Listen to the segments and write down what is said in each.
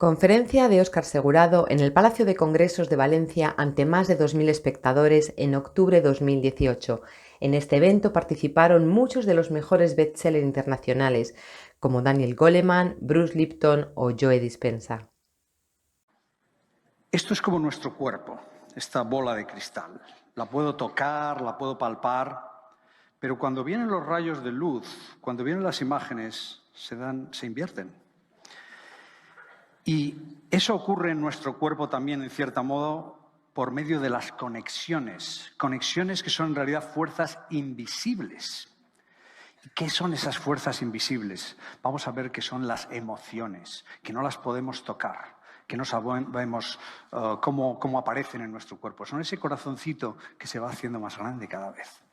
Conferencia de Óscar Segurado en el Palacio de Congresos de Valencia ante más de 2.000 espectadores en octubre de 2018. En este evento participaron muchos de los mejores bestsellers internacionales, como Daniel Goleman, Bruce Lipton o Joe Dispenza. Esto es como nuestro cuerpo, esta bola de cristal. La puedo tocar, la puedo palpar, pero cuando vienen los rayos de luz, cuando vienen las imágenes, se invierten. Y eso ocurre en nuestro cuerpo también, en cierto modo, por medio de las conexiones. Conexiones que son en realidad fuerzas invisibles. ¿Y qué son esas fuerzas invisibles? Vamos a ver que son las emociones, que no las podemos tocar, que no sabemos cómo aparecen en nuestro cuerpo. Son ese corazoncito que se va haciendo más grande cada vez.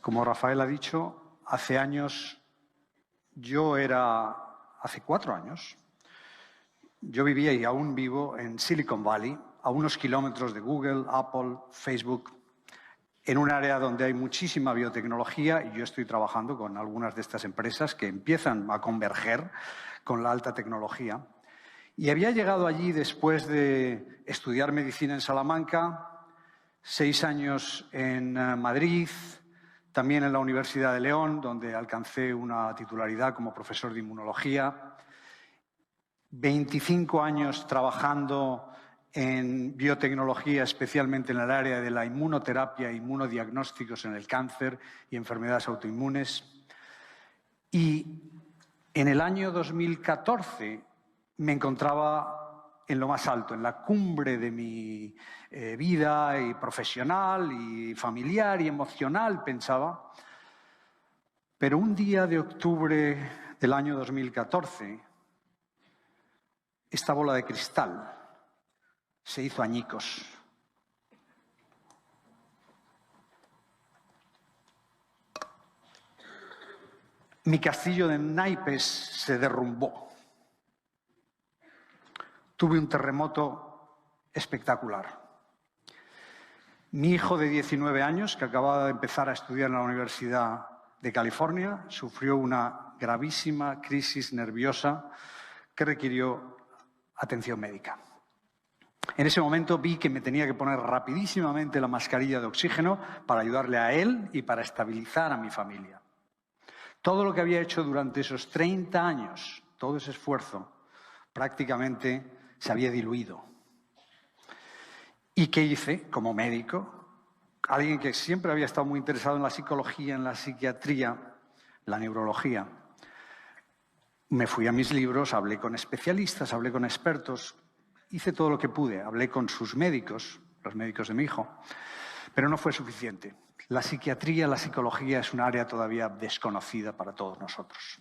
Como Rafael ha dicho, hace 4 años, yo vivía y aún vivo en Silicon Valley, a unos kilómetros de Google, Apple, Facebook, en un área donde hay muchísima biotecnología, y yo estoy trabajando con algunas de estas empresas que empiezan a converger con la alta tecnología. Y había llegado allí después de estudiar medicina en Salamanca, 6 años en Madrid, también en la Universidad de León, donde alcancé una titularidad como profesor de inmunología, 25 años trabajando en biotecnología, especialmente en el área de la inmunoterapia e inmunodiagnósticos en el cáncer y enfermedades autoinmunes. Y en el año 2014 me encontraba en lo más alto, en la cumbre de mi vida y profesional y familiar y emocional, pensaba. Pero un día de octubre del año 2014, esta bola de cristal se hizo añicos. Mi castillo de naipes se derrumbó. Tuve un terremoto espectacular. Mi hijo de 19 años, que acababa de empezar a estudiar en la Universidad de California, sufrió una gravísima crisis nerviosa que requirió atención médica. En ese momento vi que me tenía que poner rapidísimamente la mascarilla de oxígeno para ayudarle a él y para estabilizar a mi familia. Todo lo que había hecho durante esos 30 años, todo ese esfuerzo, prácticamente se había diluido. ¿Y qué hice como médico? Alguien que siempre había estado muy interesado en la psicología, en la psiquiatría, la neurología. Me fui a mis libros, hablé con especialistas, hablé con expertos, hice todo lo que pude, hablé con sus médicos, los médicos de mi hijo, pero no fue suficiente. La psiquiatría, la psicología es un área todavía desconocida para todos nosotros.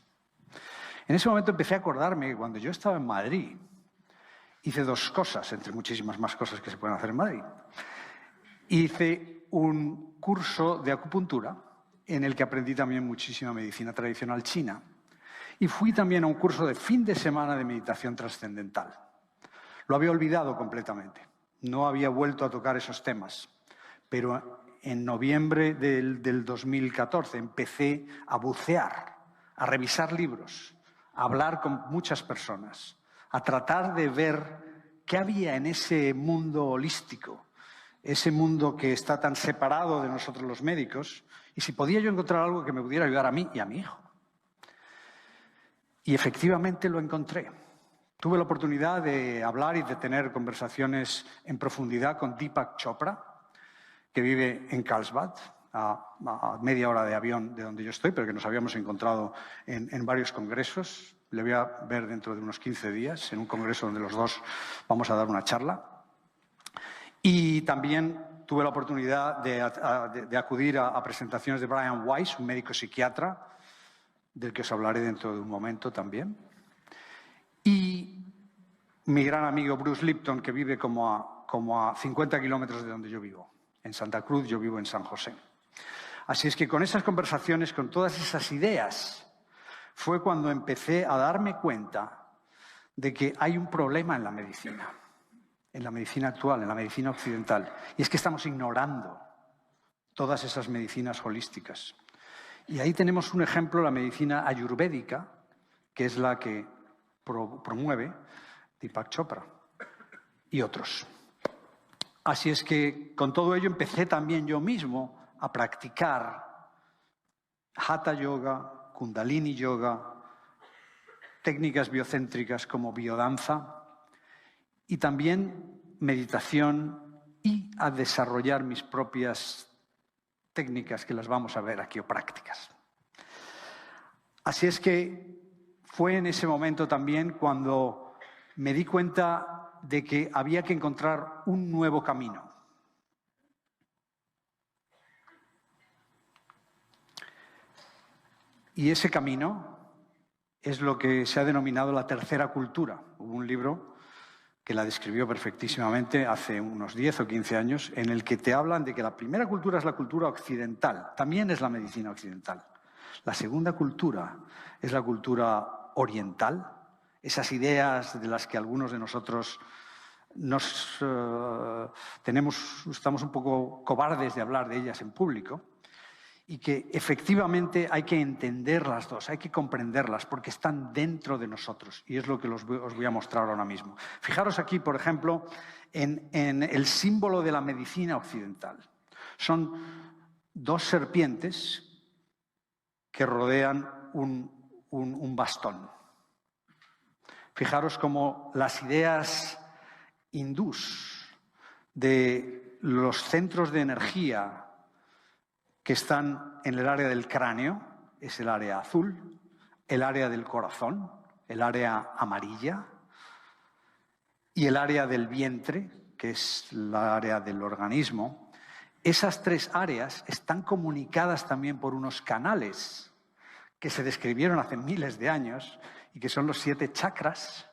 En ese momento empecé a acordarme que cuando yo estaba en Madrid, hice 2 cosas, entre muchísimas más cosas que se pueden hacer en Madrid. Hice un curso de acupuntura en el que aprendí también muchísima medicina tradicional china. Y fui también a un curso de fin de semana de meditación trascendental. Lo había olvidado completamente. No había vuelto a tocar esos temas. Pero en noviembre del 2014 empecé a bucear, a revisar libros, a hablar con muchas personas, a tratar de ver qué había en ese mundo holístico, ese mundo que está tan separado de nosotros los médicos, y si podía yo encontrar algo que me pudiera ayudar a mí y a mi hijo. Y efectivamente lo encontré. Tuve la oportunidad de hablar y de tener conversaciones en profundidad con Deepak Chopra, que vive en Carlsbad, a media hora de avión de donde yo estoy, pero que nos habíamos encontrado en varios congresos. Le voy a ver dentro de unos 15 días en un congreso donde los dos vamos a dar una charla. Y también tuve la oportunidad de acudir a presentaciones de Brian Weiss, un médico psiquiatra, del que os hablaré dentro de un momento también. Y mi gran amigo Bruce Lipton, que vive como a 50 kilómetros de donde yo vivo. En Santa Cruz, yo vivo en San José. Así es que con esas conversaciones, con todas esas ideas, fue cuando empecé a darme cuenta de que hay un problema en la medicina actual, en la medicina occidental. Y es que estamos ignorando todas esas medicinas holísticas. Y ahí tenemos un ejemplo, la medicina ayurvédica, que es la que promueve Deepak Chopra y otros. Así es que con todo ello empecé también yo mismo a practicar Hatha Yoga, Kundalini Yoga, técnicas biocéntricas como biodanza y también meditación y a desarrollar mis propias técnicas que las vamos a ver aquí o prácticas. Así es que fue en ese momento también cuando me di cuenta de que había que encontrar un nuevo camino. Y ese camino es lo que se ha denominado la tercera cultura. Hubo un libro que la describió perfectísimamente hace unos 10 o 15 años, en el que te hablan de que la primera cultura es la cultura occidental, también es la medicina occidental. La segunda cultura es la cultura oriental, esas ideas de las que algunos de nosotros estamos un poco cobardes de hablar de ellas en público, y que efectivamente hay que entender las dos, hay que comprenderlas, porque están dentro de nosotros, y es lo que os voy a mostrar ahora mismo. Fijaros aquí, por ejemplo, en el símbolo de la medicina occidental. Son dos serpientes que rodean un bastón. Fijaros cómo las ideas hindús de los centros de energía que están en el área del cráneo, es el área azul, el área del corazón, el área amarilla, y el área del vientre, que es la área del organismo. Esas tres áreas están comunicadas también por unos canales que se describieron hace miles de años y que son los 7 chakras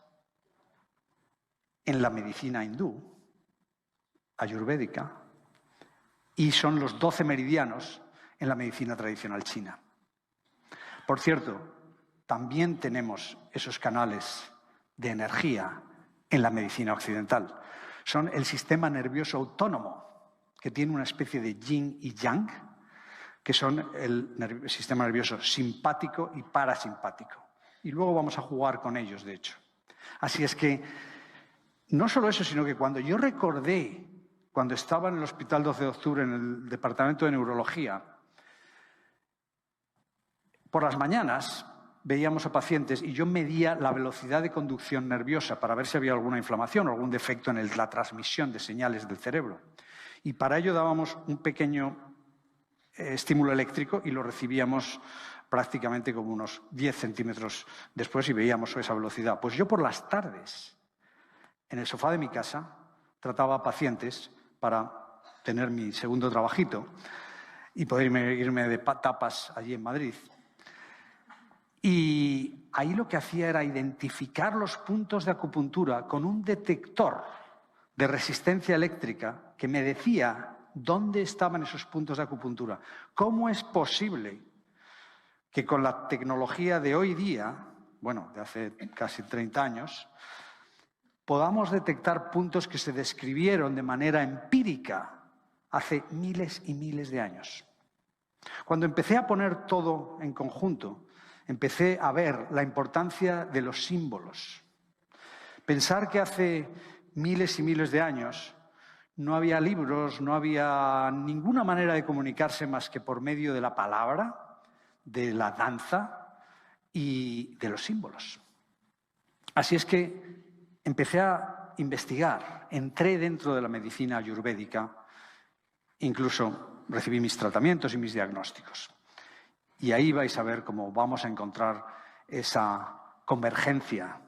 en la medicina hindú, ayurvédica, y son los 12 meridianos en la medicina tradicional china. Por cierto, también tenemos esos canales de energía en la medicina occidental. Son el sistema nervioso autónomo, que tiene una especie de yin y yang, que son el sistema nervioso simpático y parasimpático. Y luego vamos a jugar con ellos, de hecho. Así es que, no solo eso, sino que cuando yo recordé, cuando estaba en el Hospital 12 de Octubre, en el Departamento de Neurología, por las mañanas veíamos a pacientes y yo medía la velocidad de conducción nerviosa para ver si había alguna inflamación o algún defecto en la transmisión de señales del cerebro. Y para ello dábamos un pequeño estímulo eléctrico y lo recibíamos prácticamente como unos 10 centímetros después y veíamos esa velocidad. Pues yo por las tardes, en el sofá de mi casa, trataba a pacientes para tener mi segundo trabajito y poder irme de tapas allí en Madrid. Y ahí lo que hacía era identificar los puntos de acupuntura con un detector de resistencia eléctrica que me decía dónde estaban esos puntos de acupuntura. ¿Cómo es posible que con la tecnología de hoy día, bueno, de hace casi 30 años, podamos detectar puntos que se describieron de manera empírica hace miles y miles de años? Cuando empecé a poner todo en conjunto, empecé a ver la importancia de los símbolos. Pensar que hace miles y miles de años no había libros, no había ninguna manera de comunicarse más que por medio de la palabra, de la danza y de los símbolos. Así es que empecé a investigar, entré dentro de la medicina ayurvédica, incluso recibí mis tratamientos y mis diagnósticos. Y ahí vais a ver cómo vamos a encontrar esa convergencia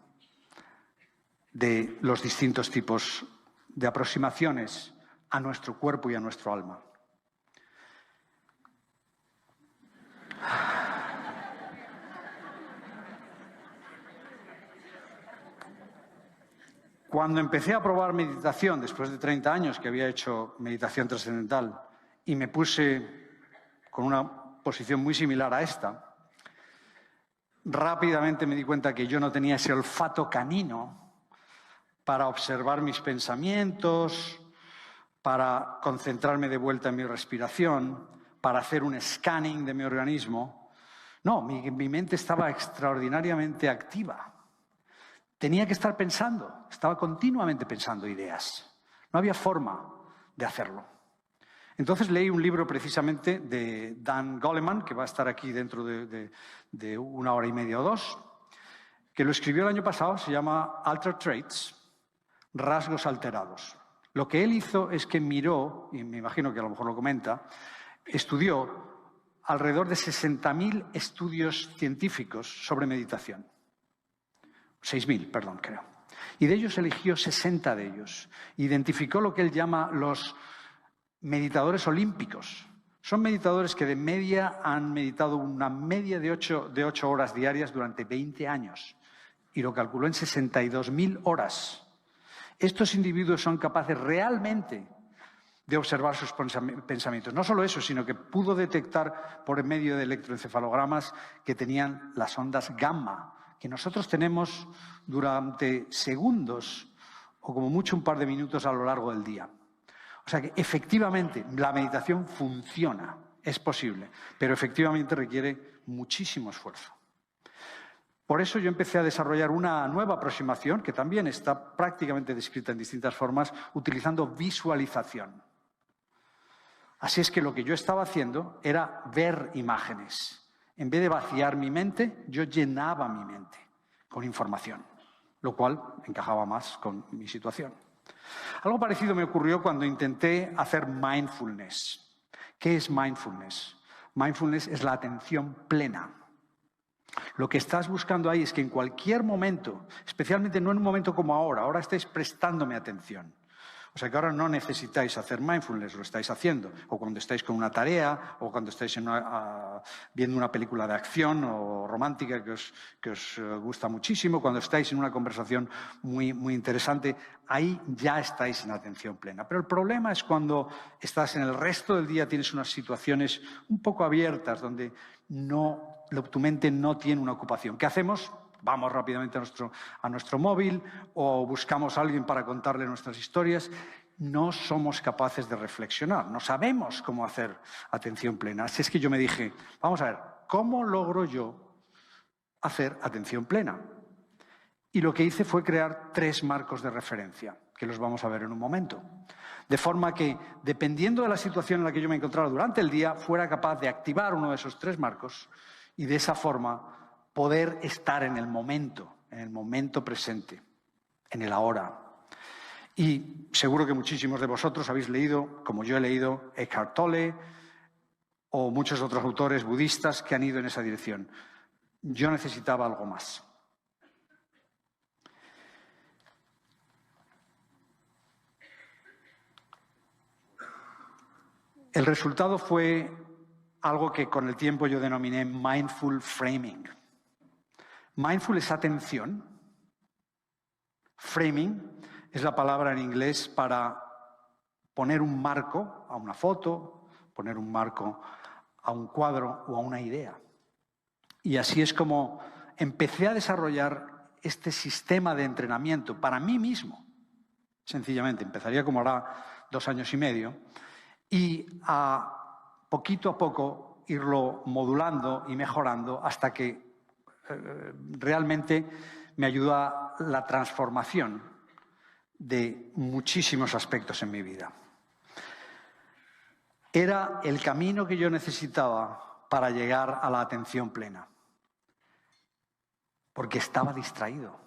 de los distintos tipos de aproximaciones a nuestro cuerpo y a nuestro alma. Cuando empecé a probar meditación, después de 30 años que había hecho meditación trascendental, y me puse con una posición muy similar a esta, rápidamente me di cuenta que yo no tenía ese olfato canino para observar mis pensamientos, para concentrarme de vuelta en mi respiración, para hacer un scanning de mi organismo. No, mi mente estaba extraordinariamente activa. tenía que estar pensando, estaba continuamente pensando ideas. No había forma de hacerlo. Entonces leí un libro precisamente de Dan Goleman, que va a estar aquí dentro de 1 hora y media o 2, que lo escribió el año pasado, se llama Altered Traits, rasgos alterados. Lo que él hizo es que miró, y me imagino que a lo mejor lo comenta, estudió alrededor de 60.000 estudios científicos sobre meditación. 6.000, perdón, creo. Y de ellos eligió 60 de ellos. Identificó lo que él llama los meditadores olímpicos. Son meditadores que de media han meditado una media de 8 horas diarias durante 20 años. Y lo calculó en 62.000 horas. Estos individuos son capaces realmente de observar sus pensamientos. No solo eso, sino que pudo detectar por medio de electroencefalogramas que tenían las ondas gamma, que nosotros tenemos durante segundos o como mucho un par de minutos a lo largo del día. O sea que efectivamente la meditación funciona, es posible, pero efectivamente requiere muchísimo esfuerzo. Por eso yo empecé a desarrollar una nueva aproximación, que también está prácticamente descrita en distintas formas, utilizando visualización. Así es que lo que yo estaba haciendo era ver imágenes. En vez de vaciar mi mente, yo llenaba mi mente con información, lo cual encajaba más con mi situación. Algo parecido me ocurrió cuando intenté hacer mindfulness. ¿Qué es mindfulness? Mindfulness es la atención plena. Lo que estás buscando ahí es que en cualquier momento, especialmente no en un momento como ahora estáis prestándome atención. O sea que ahora no necesitáis hacer mindfulness, lo estáis haciendo. O cuando estáis con una tarea, o cuando estáis viendo una película de acción o romántica que os gusta muchísimo, cuando estáis en una conversación muy, muy interesante, ahí ya estáis en atención plena. Pero el problema es cuando estás en el resto del día, tienes unas situaciones un poco abiertas, donde tu mente no tiene una ocupación. ¿Qué hacemos? Vamos rápidamente a nuestro móvil o buscamos a alguien para contarle nuestras historias. No somos capaces de reflexionar, no sabemos cómo hacer atención plena. Así es que yo me dije, vamos a ver, ¿cómo logro yo hacer atención plena? Y lo que hice fue crear 3 marcos de referencia, que los vamos a ver en un momento. De forma que, dependiendo de la situación en la que yo me encontrara durante el día, fuera capaz de activar uno de esos 3 marcos y de esa forma poder estar en el momento presente, en el ahora. Y seguro que muchísimos de vosotros habéis leído, como yo he leído, Eckhart Tolle o muchos otros autores budistas que han ido en esa dirección. Yo necesitaba algo más. El resultado fue algo que con el tiempo yo denominé mindful framing. Mindful es atención. Framing es la palabra en inglés para poner un marco a una foto, poner un marco a un cuadro o a una idea. Y así es como empecé a desarrollar este sistema de entrenamiento para mí mismo. Sencillamente, empezaría como hará 2 años y medio, y poquito a poco irlo modulando y mejorando hasta que realmente me ayudó a la transformación de muchísimos aspectos en mi vida. Era el camino que yo necesitaba para llegar a la atención plena. Porque estaba distraído.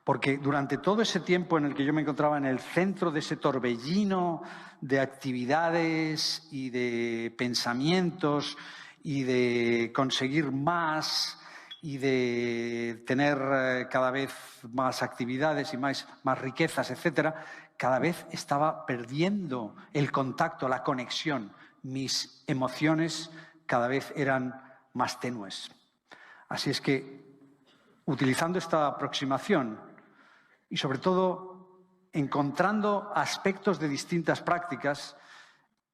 Porque durante todo ese tiempo en el que yo me encontraba en el centro de ese torbellino de actividades y de pensamientos y de conseguir más y de tener cada vez más actividades y más riquezas, etcétera, cada vez estaba perdiendo el contacto, la conexión. Mis emociones cada vez eran más tenues. Así es que, utilizando esta aproximación y sobre todo encontrando aspectos de distintas prácticas,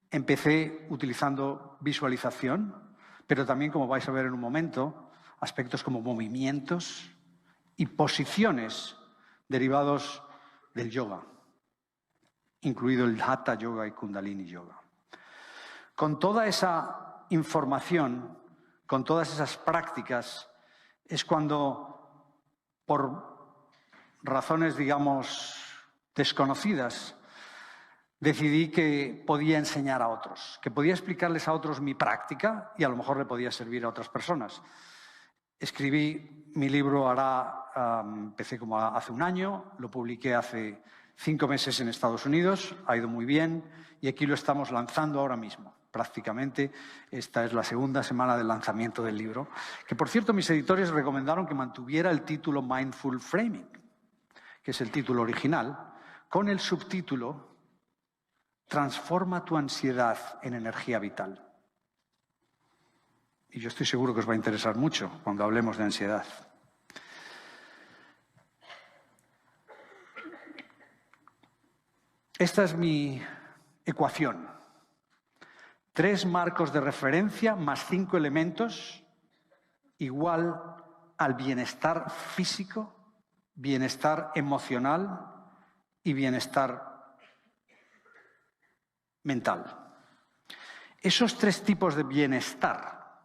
empecé utilizando visualización, pero también, como vais a ver en un momento, aspectos como movimientos y posiciones derivados del yoga, incluido el Hatha Yoga y Kundalini Yoga. Con toda esa información, con todas esas prácticas, es cuando, por razones, digamos, desconocidas, decidí que podía enseñar a otros, que podía explicarles a otros mi práctica y a lo mejor le podía servir a otras personas. Escribí mi libro empecé como hace un año, lo publiqué hace 5 meses en Estados Unidos, ha ido muy bien y aquí lo estamos lanzando ahora mismo. Prácticamente esta es la segunda semana del lanzamiento del libro, que por cierto mis editores recomendaron que mantuviera el título Mindful Framing, que es el título original, con el subtítulo Transforma tu ansiedad en energía vital. Y yo estoy seguro que os va a interesar mucho cuando hablemos de ansiedad. Esta es mi ecuación. 3 marcos de referencia más 5 elementos igual al bienestar físico, bienestar emocional y bienestar mental. Esos 3 tipos de bienestar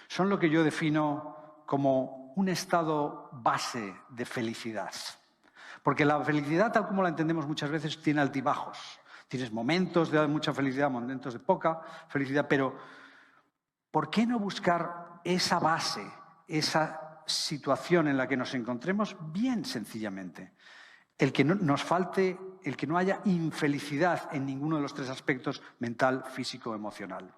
son lo que yo defino como un estado base de felicidad. Porque la felicidad, tal como la entendemos muchas veces, tiene altibajos. Tienes momentos de mucha felicidad, momentos de poca felicidad, pero ¿por qué no buscar esa base, esa situación en la que nos encontremos bien sencillamente? El que no nos falte, el que no haya infelicidad en ninguno de los 3 aspectos, mental, físico, emocional.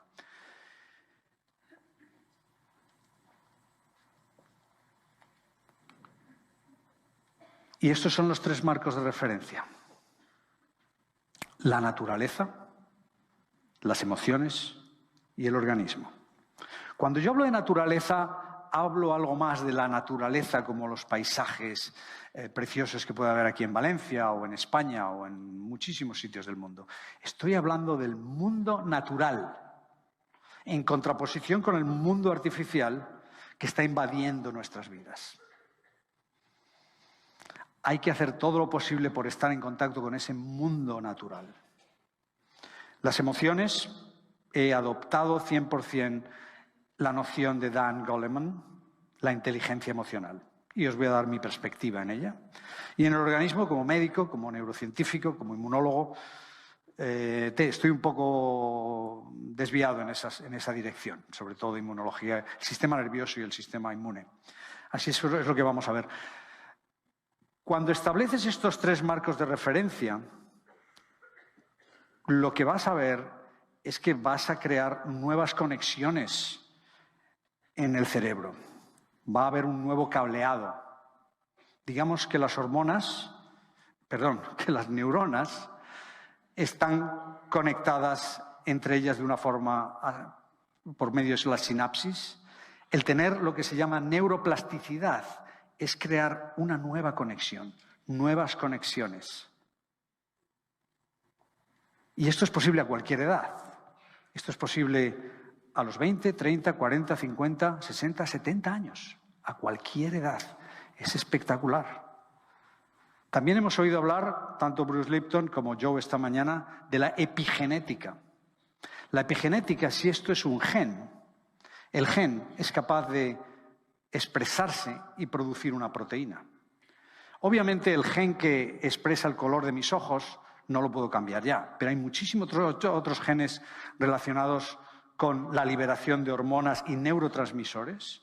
Y estos son los 3 marcos de referencia. La naturaleza, las emociones y el organismo. Cuando yo hablo de naturaleza, hablo algo más de la naturaleza como los paisajes preciosos que puede haber aquí en Valencia o en España o en muchísimos sitios del mundo. Estoy hablando del mundo natural, en contraposición con el mundo artificial que está invadiendo nuestras vidas. Hay que hacer todo lo posible por estar en contacto con ese mundo natural. Las emociones, he adoptado 100% la noción de Dan Goleman, la inteligencia emocional. Y os voy a dar mi perspectiva en ella. Y en el organismo, como médico, como neurocientífico, como inmunólogo, estoy un poco desviado en esa dirección, sobre todo inmunología, el sistema nervioso y el sistema inmune. Así es lo que vamos a ver. Cuando estableces estos 3 marcos de referencia, lo que vas a ver es que vas a crear nuevas conexiones en el cerebro. Va a haber un nuevo cableado. Digamos que las neuronas están conectadas entre ellas de una forma, por medio de la sinapsis. El tener lo que se llama neuroplasticidad es crear una nueva conexión, nuevas conexiones. Y esto es posible a cualquier edad. Esto es posible a los 20, 30, 40, 50, 60, 70 años. A cualquier edad. Es espectacular. También hemos oído hablar, tanto Bruce Lipton como Joe esta mañana, de la epigenética. La epigenética, si esto es un gen, el gen es capaz de expresarse y producir una proteína. Obviamente el gen que expresa el color de mis ojos no lo puedo cambiar ya, pero hay muchísimos otros genes relacionados con la liberación de hormonas y neurotransmisores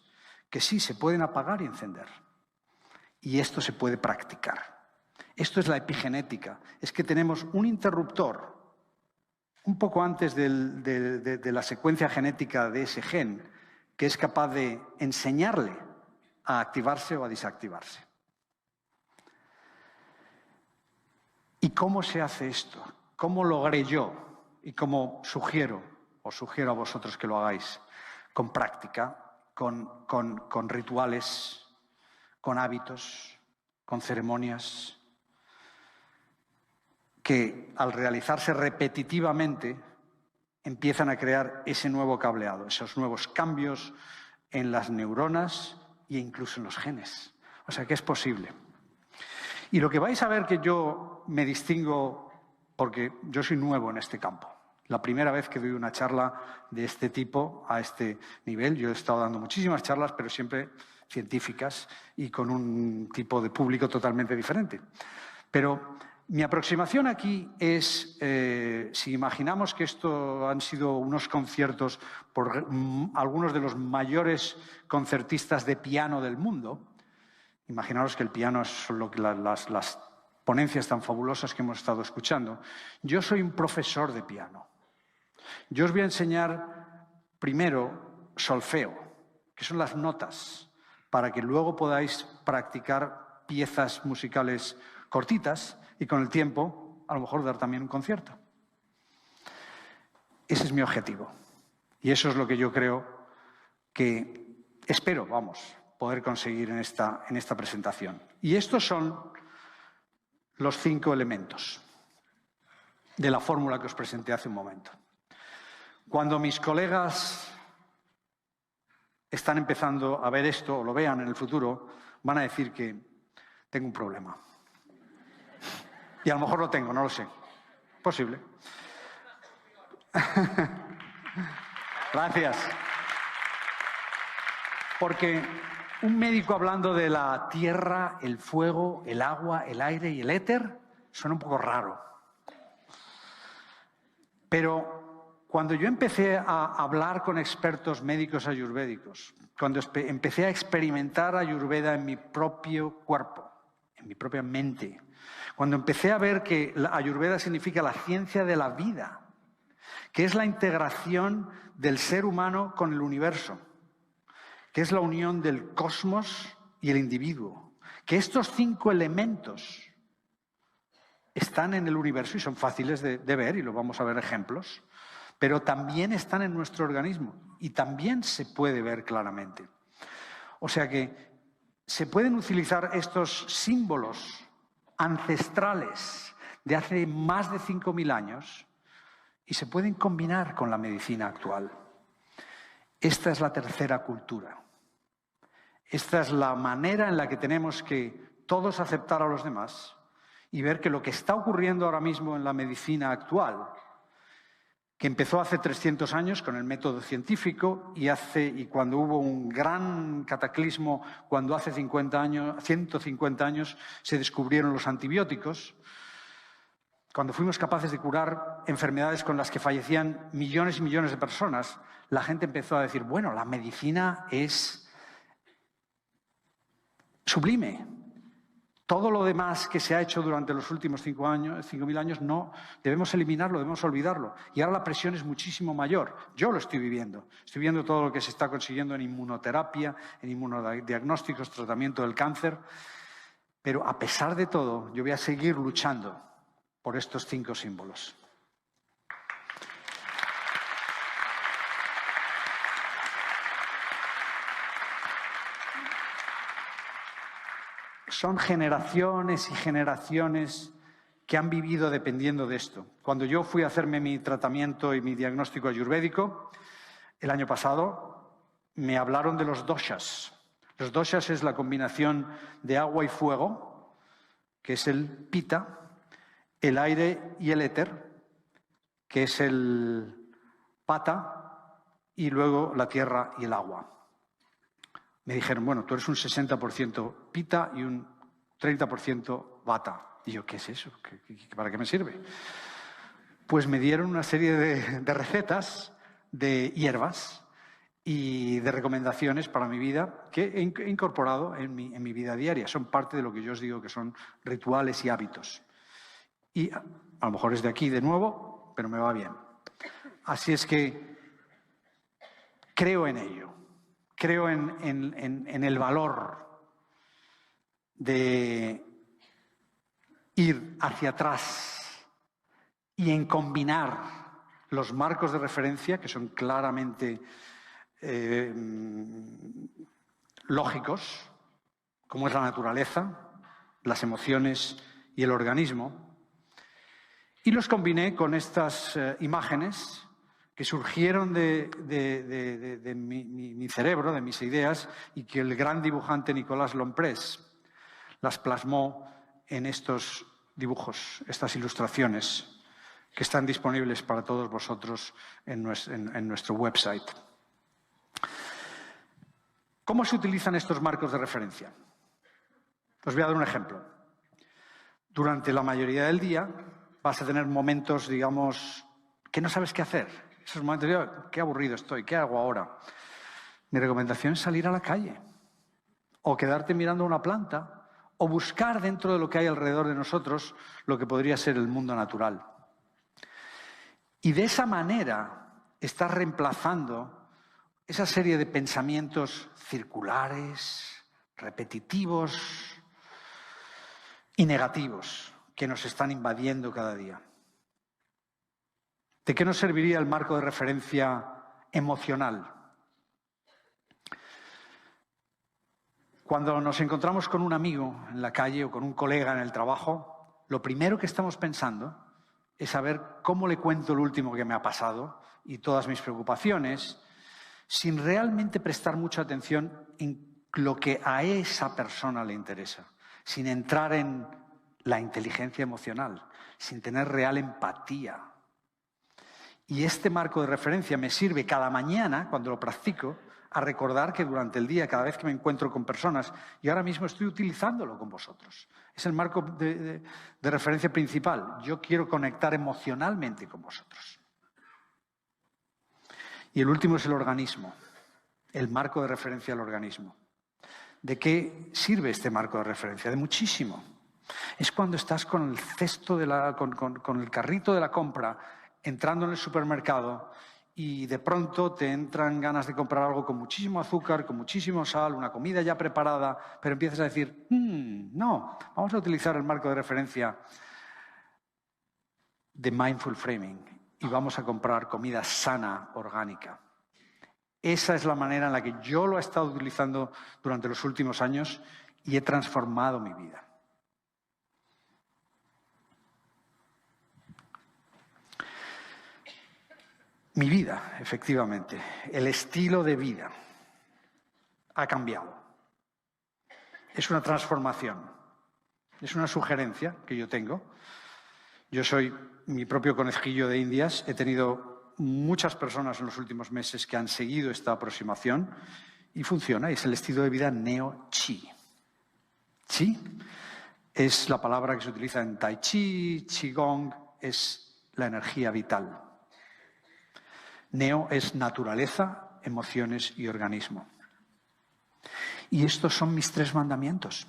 que sí se pueden apagar y encender. Y esto se puede practicar. Esto es la epigenética. Es que tenemos un interruptor un poco antes de la secuencia genética de ese gen que es capaz de enseñarle a activarse o a desactivarse. ¿Y cómo se hace esto? ¿Cómo logré yo? Y cómo os sugiero a vosotros que lo hagáis, con práctica, con rituales, con hábitos, con ceremonias, que al realizarse repetitivamente empiezan a crear ese nuevo cableado, esos nuevos cambios en las neuronas e incluso en los genes. O sea que es posible. Y lo que vais a ver que yo me distingo, porque yo soy nuevo en este campo. La primera vez que doy una charla de este tipo, a este nivel, yo he estado dando muchísimas charlas, pero siempre científicas y con un tipo de público totalmente diferente. Pero mi aproximación aquí es, si imaginamos que esto han sido unos conciertos por algunos de los mayores concertistas de piano del mundo, imaginaros que el piano es las ponencias tan fabulosas que hemos estado escuchando. Yo soy un profesor de piano. Yo os voy a enseñar primero solfeo, que son las notas, para que luego podáis practicar piezas musicales cortitas y con el tiempo a lo mejor dar también un concierto. Ese es mi objetivo. Y eso es lo que yo creo que espero, poder conseguir en esta presentación. Y estos son los 5 elementos de la fórmula que os presenté hace un momento. Cuando mis colegas están empezando a ver esto o lo vean en el futuro, van a decir que tengo un problema. Y a lo mejor lo tengo, no lo sé. Posible. Gracias. Porque un médico hablando de la tierra, el fuego, el agua, el aire y el éter suena un poco raro. Pero cuando yo empecé a hablar con expertos médicos ayurvédicos, cuando empecé a experimentar ayurveda en mi propio cuerpo, en mi propia mente, cuando empecé a ver que la ayurveda significa la ciencia de la vida, que es la integración del ser humano con el universo, que es la unión del cosmos y el individuo, que estos 5 elementos están en el universo y son fáciles de ver, y lo vamos a ver ejemplos, pero también están en nuestro organismo y también se puede ver claramente. O sea que se pueden utilizar estos símbolos ancestrales de hace más de 5.000 años y se pueden combinar con la medicina actual. Esta es la tercera cultura. Esta es la manera en la que tenemos que todos aceptar a los demás y ver que lo que está ocurriendo ahora mismo en la medicina actual, que empezó hace 300 años con el método científico y cuando hubo un gran cataclismo, cuando hace 150 años se descubrieron los antibióticos, cuando fuimos capaces de curar enfermedades con las que fallecían millones y millones de personas, la gente empezó a decir, bueno, la medicina es sublime. Todo lo demás que se ha hecho durante los últimos 5.000 años, no, debemos eliminarlo, debemos olvidarlo. Y ahora la presión es muchísimo mayor. Yo lo estoy viviendo. Estoy viendo todo lo que se está consiguiendo en inmunoterapia, en inmunodiagnósticos, tratamiento del cáncer. Pero a pesar de todo, yo voy a seguir luchando por estos 5 símbolos. Son generaciones y generaciones que han vivido dependiendo de esto. Cuando yo fui a hacerme mi tratamiento y mi diagnóstico ayurvédico, el año pasado, me hablaron de los doshas. Los doshas es la combinación de agua y fuego, que es el pita, el aire y el éter, que es el pata, y luego la tierra y el agua. Me dijeron, bueno, tú eres un 60% pita y un 30% vata. Y yo, ¿qué es eso? ¿Para qué me sirve? Pues me dieron una serie de recetas de hierbas y de recomendaciones para mi vida que he incorporado en mi vida diaria. Son parte de lo que yo os digo que son rituales y hábitos. Y a lo mejor es de aquí de nuevo, pero me va bien. Así es que creo en ello. Creo en el valor de ir hacia atrás y en combinar los marcos de referencia, que son claramente lógicos, como es la naturaleza, las emociones y el organismo, y los combiné con estas imágenes que surgieron de mi cerebro, de mis ideas, y que el gran dibujante Nicolas Lomprez las plasmó en estos dibujos, estas ilustraciones, que están disponibles para todos vosotros en nuestro website. ¿Cómo se utilizan estos marcos de referencia? Os voy a dar un ejemplo. Durante la mayoría del día vas a tener momentos, digamos, que no sabes qué hacer. Esos momentos, qué aburrido estoy, ¿qué hago ahora? Mi recomendación es salir a la calle, o quedarte mirando una planta, o buscar dentro de lo que hay alrededor de nosotros lo que podría ser el mundo natural. Y de esa manera estás reemplazando esa serie de pensamientos circulares, repetitivos y negativos que nos están invadiendo cada día. ¿De qué nos serviría el marco de referencia emocional? Cuando nos encontramos con un amigo en la calle o con un colega en el trabajo, lo primero que estamos pensando es saber cómo le cuento lo último que me ha pasado y todas mis preocupaciones, sin realmente prestar mucha atención en lo que a esa persona le interesa, sin entrar en la inteligencia emocional, sin tener real empatía. Y este marco de referencia me sirve cada mañana, cuando lo practico, a recordar que durante el día, cada vez que me encuentro con personas, y ahora mismo estoy utilizándolo con vosotros. Es el marco de referencia principal. Yo quiero conectar emocionalmente con vosotros. Y el último es el organismo, el marco de referencia al organismo. ¿De qué sirve este marco de referencia? De muchísimo. Es cuando estás con el cesto, con el carrito de la compra, entrando en el supermercado y de pronto te entran ganas de comprar algo con muchísimo azúcar, con muchísimo sal, una comida ya preparada, pero empiezas a decir, no, vamos a utilizar el marco de referencia de Mindful Framing y vamos a comprar comida sana, orgánica. Esa es la manera en la que yo lo he estado utilizando durante los últimos años y he transformado mi vida. Mi vida, efectivamente, el estilo de vida ha cambiado. Es una transformación, es una sugerencia que yo tengo. Yo soy mi propio conejillo de Indias, he tenido muchas personas en los últimos meses que han seguido esta aproximación y funciona, es el estilo de vida Neo-Chi. Chi es la palabra que se utiliza en Tai Chi, Qigong, es la energía vital. Neo es naturaleza, emociones y organismo. Y estos son mis 3 mandamientos.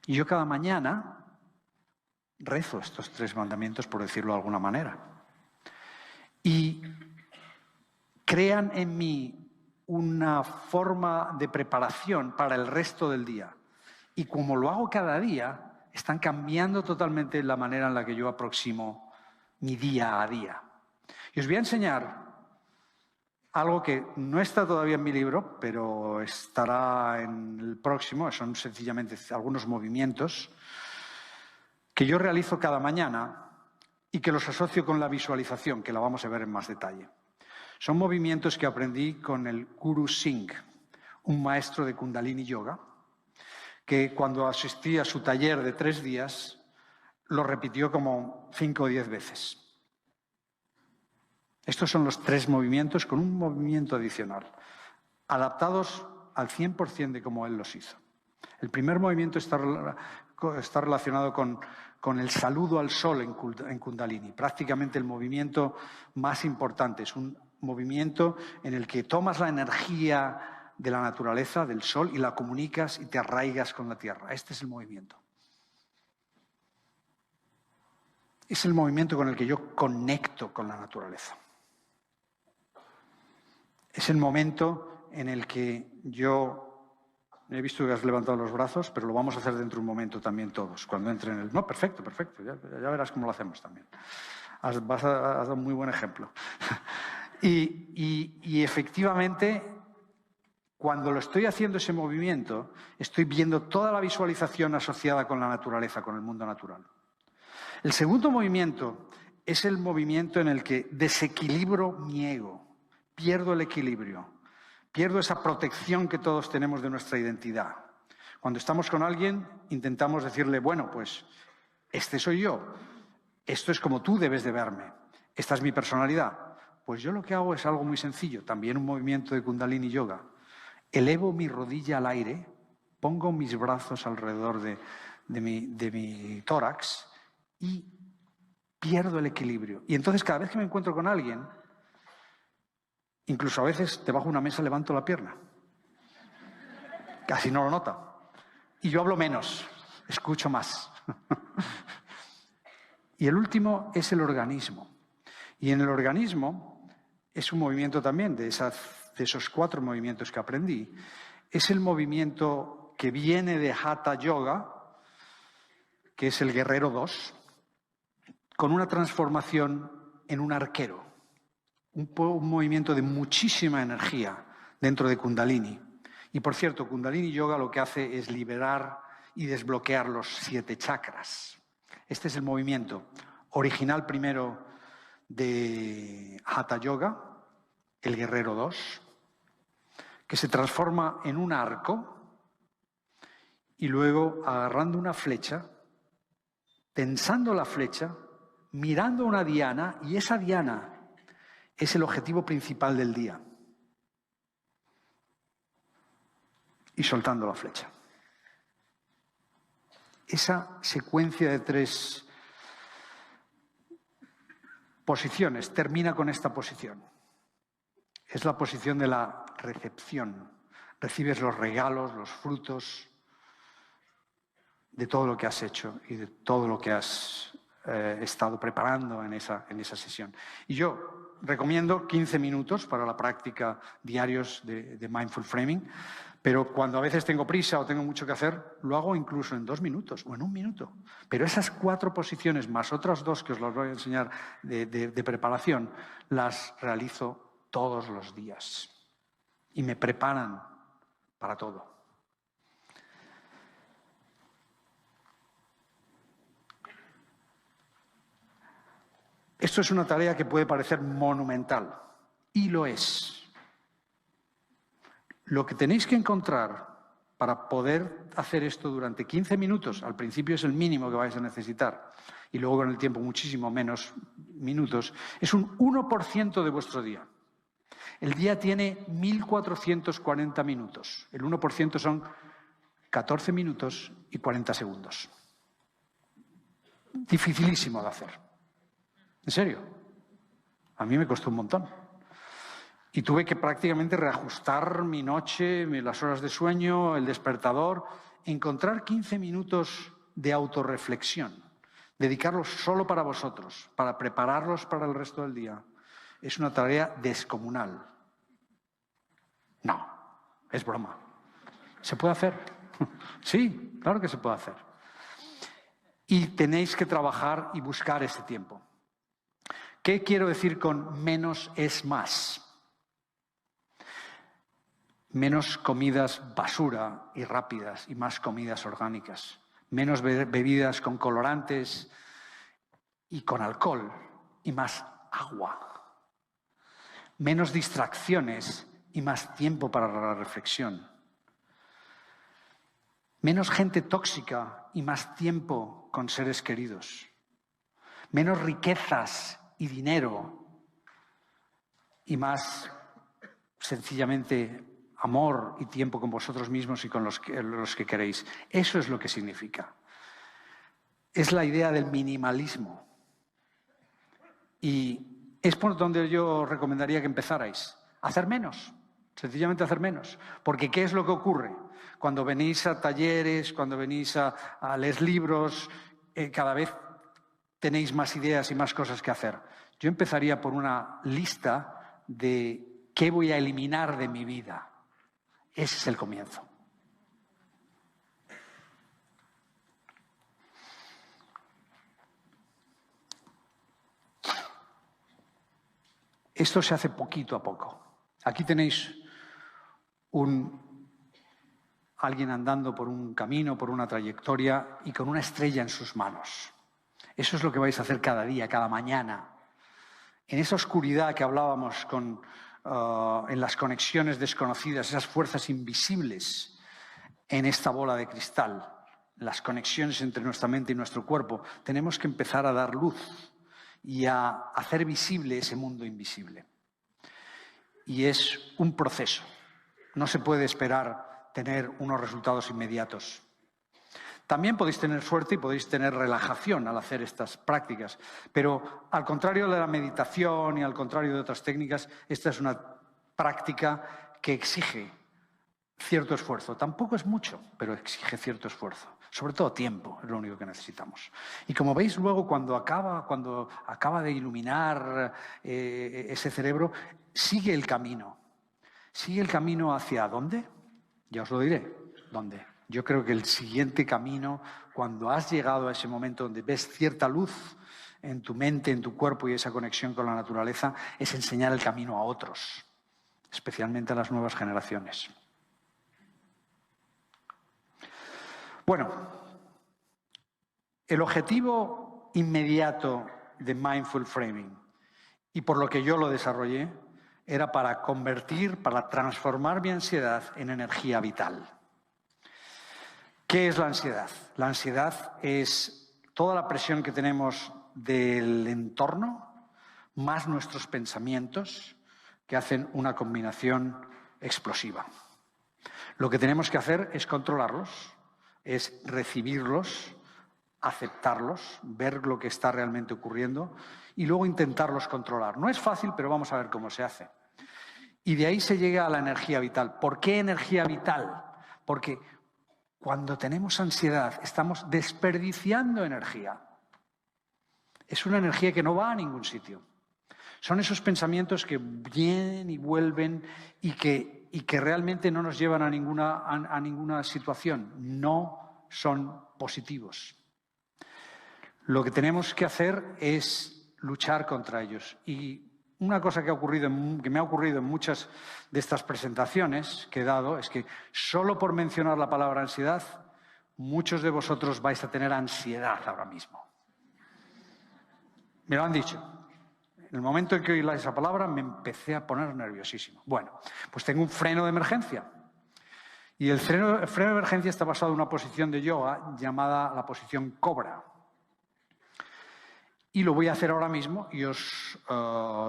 Y yo cada mañana rezo estos 3 mandamientos, por decirlo de alguna manera. Y crean en mí una forma de preparación para el resto del día. Y como lo hago cada día, están cambiando totalmente la manera en la que yo aproximo mi día a día. Y os voy a enseñar algo que no está todavía en mi libro, pero estará en el próximo. Son sencillamente algunos movimientos que yo realizo cada mañana y que los asocio con la visualización, que la vamos a ver en más detalle. Son movimientos que aprendí con el Guru Singh, un maestro de Kundalini Yoga, que cuando asistí a su taller de 3 días, lo repitió como 5 o 10 veces. Estos son los 3 movimientos con un movimiento adicional, adaptados al 100% de cómo él los hizo. El primer movimiento está relacionado con el saludo al sol en Kundalini, prácticamente el movimiento más importante. Es un movimiento en el que tomas la energía de la naturaleza, del sol, y la comunicas y te arraigas con la tierra. Este es el movimiento. Es el movimiento con el que yo conecto con la naturaleza. Es el momento en el que yo... He visto que has levantado los brazos, pero lo vamos a hacer dentro de un momento también todos. Cuando entre en el... No, perfecto, ya verás cómo lo hacemos también. Has dado un muy buen ejemplo. y efectivamente, cuando lo estoy haciendo ese movimiento, estoy viendo toda la visualización asociada con la naturaleza, con el mundo natural. El segundo movimiento es el movimiento en el que desequilibro mi ego, pierdo el equilibrio, pierdo esa protección que todos tenemos de nuestra identidad. Cuando estamos con alguien, intentamos decirle, bueno, pues este soy yo, esto es como tú debes de verme, esta es mi personalidad. Pues yo lo que hago es algo muy sencillo, también un movimiento de Kundalini Yoga. elevo mi rodilla al aire, pongo mis brazos alrededor de mi tórax y pierdo el equilibrio. Y entonces cada vez que me encuentro con alguien, incluso a veces debajo de una mesa levanto la pierna. Casi no lo nota. Y yo hablo menos, escucho más. Y el último es el organismo. Y en el organismo es un movimiento también de esos 4 movimientos que aprendí. Es el movimiento que viene de Hatha Yoga, que es el Guerrero 2, con una transformación en un arquero. Un movimiento de muchísima energía dentro de Kundalini. Y por cierto, Kundalini Yoga lo que hace es liberar y desbloquear los 7 chakras. Este es el movimiento original primero de Hatha Yoga, el Guerrero 2, que se transforma en un arco y luego agarrando una flecha, tensando la flecha, mirando una diana, y esa diana es el objetivo principal del día. Y soltando la flecha. Esa secuencia de 3 posiciones termina con esta posición. Es la posición de la recepción. Recibes los regalos, los frutos de todo lo que has hecho y de todo lo que has estado preparando en esa sesión. Y yo recomiendo 15 minutos para la práctica diarios de Mindful Framing, pero cuando a veces tengo prisa o tengo mucho que hacer, lo hago incluso en 2 minutos o en 1 minuto. Pero esas 4 posiciones, más otras 2 que os las voy a enseñar de preparación, las realizo todos los días y me preparan para todo. Esto es una tarea que puede parecer monumental, y lo es. Lo que tenéis que encontrar para poder hacer esto durante 15 minutos, al principio es el mínimo que vais a necesitar, y luego con el tiempo muchísimo menos minutos, es un 1% de vuestro día. El día tiene 1440 minutos. El 1% son 14 minutos y 40 segundos. Dificilísimo de hacer. ¿En serio? A mí me costó un montón. Y tuve que prácticamente reajustar mi noche, las horas de sueño, el despertador, encontrar 15 minutos de autorreflexión, dedicarlos solo para vosotros, para prepararlos para el resto del día. Es una tarea descomunal. No, es broma. ¿Se puede hacer? Sí, claro que se puede hacer. Y tenéis que trabajar y buscar ese tiempo. ¿Qué quiero decir con menos es más? Menos comidas basura y rápidas y más comidas orgánicas. Menos bebidas con colorantes y con alcohol y más agua. Menos distracciones y más tiempo para la reflexión. Menos gente tóxica y más tiempo con seres queridos. Menos riquezas y dinero y más sencillamente amor y tiempo con vosotros mismos y con los que queréis. Eso es lo que significa. Es la idea del minimalismo. Y es por donde yo recomendaría que empezarais. Hacer menos. Sencillamente hacer menos. Porque ¿qué es lo que ocurre? Cuando venís a talleres, cuando venís a leer libros, cada vez tenéis más ideas y más cosas que hacer. Yo empezaría por una lista de qué voy a eliminar de mi vida. Ese es el comienzo. Esto se hace poquito a poco. Aquí tenéis alguien andando por un camino, por una trayectoria y con una estrella en sus manos. Eso es lo que vais a hacer cada día, cada mañana. En esa oscuridad que hablábamos en las conexiones desconocidas, esas fuerzas invisibles en esta bola de cristal, las conexiones entre nuestra mente y nuestro cuerpo, tenemos que empezar a dar luz y a hacer visible ese mundo invisible. Y es un proceso. No se puede esperar tener unos resultados inmediatos. También podéis tener suerte y podéis tener relajación al hacer estas prácticas, pero al contrario de la meditación y al contrario de otras técnicas, esta es una práctica que exige cierto esfuerzo. Tampoco es mucho, pero exige cierto esfuerzo. Sobre todo tiempo, es lo único que necesitamos. Y como veis luego, cuando acaba de iluminar ese cerebro, sigue el camino. ¿Sigue el camino hacia dónde? Ya os lo diré. ¿Dónde? Yo creo que el siguiente camino, cuando has llegado a ese momento donde ves cierta luz en tu mente, en tu cuerpo y esa conexión con la naturaleza, es enseñar el camino a otros, especialmente a las nuevas generaciones. Bueno, el objetivo inmediato de Mindful Framing, y por lo que yo lo desarrollé, era para transformar mi ansiedad en energía vital. ¿Qué es la ansiedad? La ansiedad es toda la presión que tenemos del entorno, más nuestros pensamientos, que hacen una combinación explosiva. Lo que tenemos que hacer es controlarlos, es recibirlos, aceptarlos, ver lo que está realmente ocurriendo y luego intentarlos controlar. No es fácil, pero vamos a ver cómo se hace. Y de ahí se llega a la energía vital. ¿Por qué energía vital? Porque cuando tenemos ansiedad estamos desperdiciando energía. Es una energía que no va a ningún sitio. Son esos pensamientos que vienen y vuelven y que realmente no nos llevan a ninguna situación. No son positivos. Lo que tenemos que hacer es luchar contra ellos. Y una cosa que me ha ocurrido en muchas de estas presentaciones que he dado es que solo por mencionar la palabra ansiedad, muchos de vosotros vais a tener ansiedad ahora mismo. Me lo han dicho. En el momento en que oí esa palabra me empecé a poner nerviosísimo. Bueno, pues tengo un freno de emergencia. Y el freno de emergencia está basado en una posición de yoga llamada la posición cobra. Y lo voy a hacer ahora mismo y os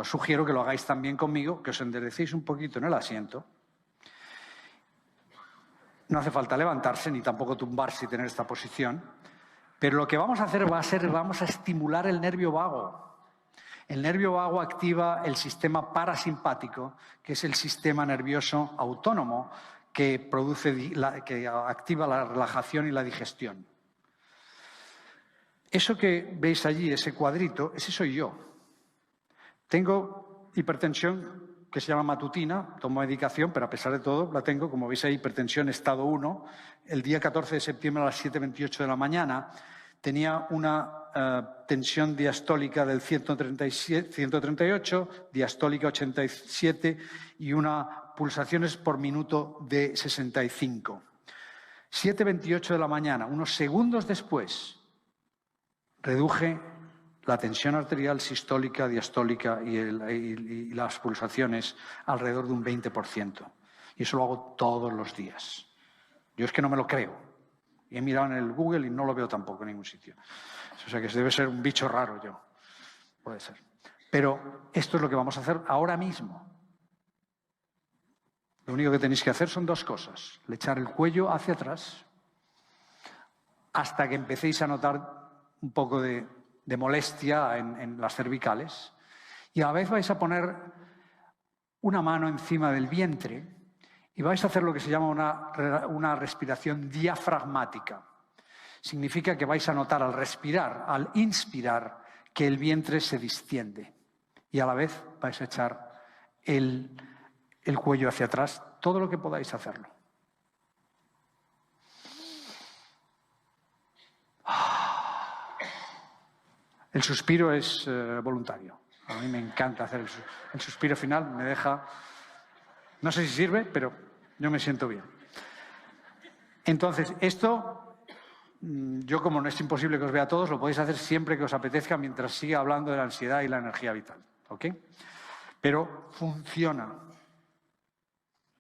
sugiero que lo hagáis también conmigo, que os enderecéis un poquito en el asiento. No hace falta levantarse ni tampoco tumbarse y tener esta posición. Pero lo que vamos a hacer vamos a estimular el nervio vago. El nervio vago activa el sistema parasimpático, que es el sistema nervioso autónomo que activa la relajación y la digestión. Eso que veis allí, ese cuadrito, ese soy yo. Tengo hipertensión que se llama matutina, tomo medicación, pero a pesar de todo la tengo, como veis ahí, hipertensión estado 1. El día 14 de septiembre a las 7:28 de la mañana tenía una tensión diastólica del 138, diastólica 87 y una pulsaciones por minuto de 65. 7:28 de la mañana, unos segundos después, reduje la tensión arterial sistólica, diastólica y las pulsaciones alrededor de un 20%. Y eso lo hago todos los días. Yo es que no me lo creo. Y he mirado en el Google y no lo veo tampoco en ningún sitio. O sea que debe ser un bicho raro yo. Puede ser. Pero esto es lo que vamos a hacer ahora mismo. Lo único que tenéis que hacer son dos cosas. Echar el cuello hacia atrás hasta que empecéis a notar un poco de molestia en las cervicales. Y a la vez vais a poner una mano encima del vientre y vais a hacer lo que se llama una respiración diafragmática. Significa que vais a notar al respirar, al inspirar, que el vientre se distiende. Y a la vez vais a echar el cuello hacia atrás, todo lo que podáis hacerlo. El suspiro es voluntario. A mí me encanta hacer el suspiro final, me deja... No sé si sirve, pero yo me siento bien. Entonces, esto, yo como no es imposible que os vea a todos, lo podéis hacer siempre que os apetezca mientras siga hablando de la ansiedad y la energía vital. ¿Ok? Pero funciona.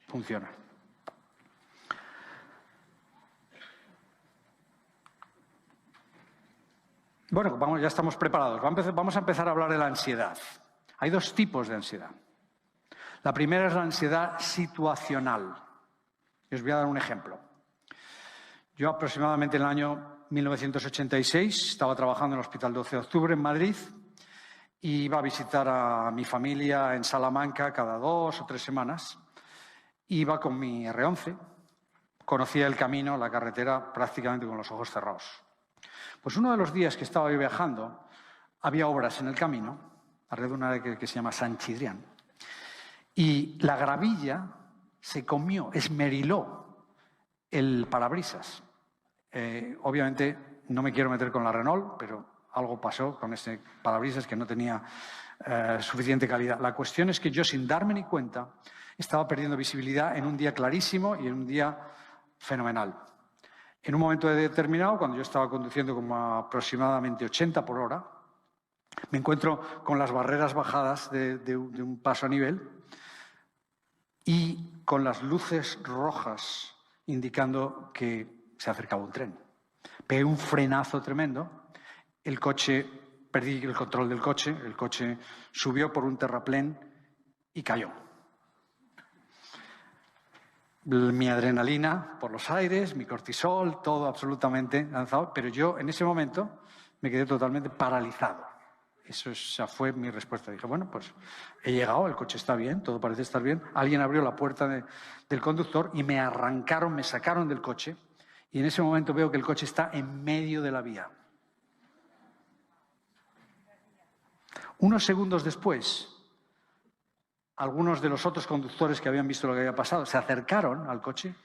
Funciona. Bueno, ya estamos preparados. Vamos a empezar a hablar de la ansiedad. Hay dos tipos de ansiedad. La primera es la ansiedad situacional. Y os voy a dar un ejemplo. Yo aproximadamente en el año 1986 estaba trabajando en el Hospital 12 de Octubre en Madrid y iba a visitar a mi familia en Salamanca cada 2 o 3 semanas. Iba con mi R11, conocía el camino, la carretera, prácticamente con los ojos cerrados. Pues uno de los días que estaba yo viajando, había obras en el camino, alrededor de una área que se llama Sant Chidrián, y la gravilla se comió, esmeriló el parabrisas. Obviamente no me quiero meter con la Renault, pero algo pasó con ese parabrisas que no tenía suficiente calidad. La cuestión es que yo, sin darme ni cuenta, estaba perdiendo visibilidad en un día clarísimo y en un día fenomenal. En un momento determinado, cuando yo estaba conduciendo como aproximadamente 80 por hora, me encuentro con las barreras bajadas de un paso a nivel y con las luces rojas indicando que se acercaba un tren. Pegué un frenazo tremendo, el coche, perdí el control del coche, el coche subió por un terraplén y cayó. Mi adrenalina por los aires, mi cortisol, todo absolutamente lanzado, pero yo en ese momento me quedé totalmente paralizado. Esa fue mi respuesta. Dije, bueno, pues he llegado, el coche está bien, todo parece estar bien. Alguien abrió la puerta del conductor y me arrancaron, me sacaron del coche y en ese momento veo que el coche está en medio de la vía. Unos segundos después, algunos de los otros conductores que habían visto lo que había pasado se acercaron al coche,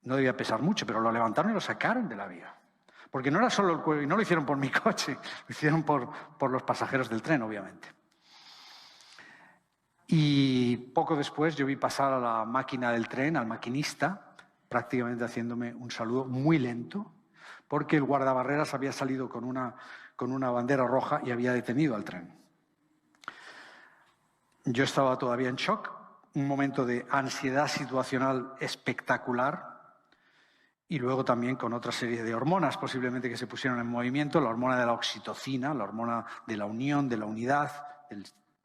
no debía pesar mucho, pero lo levantaron y lo sacaron de la vía. Porque no era solo el cuello, y no lo hicieron por mi coche, lo hicieron por los pasajeros del tren, obviamente. Y poco después yo vi pasar a la máquina del tren, al maquinista, prácticamente haciéndome un saludo muy lento, porque el guardabarreras había salido con una bandera roja y había detenido al tren. Yo estaba todavía en shock, un momento de ansiedad situacional espectacular y luego también con otra serie de hormonas posiblemente que se pusieron en movimiento, la hormona de la oxitocina, la hormona de la unión, de la unidad, el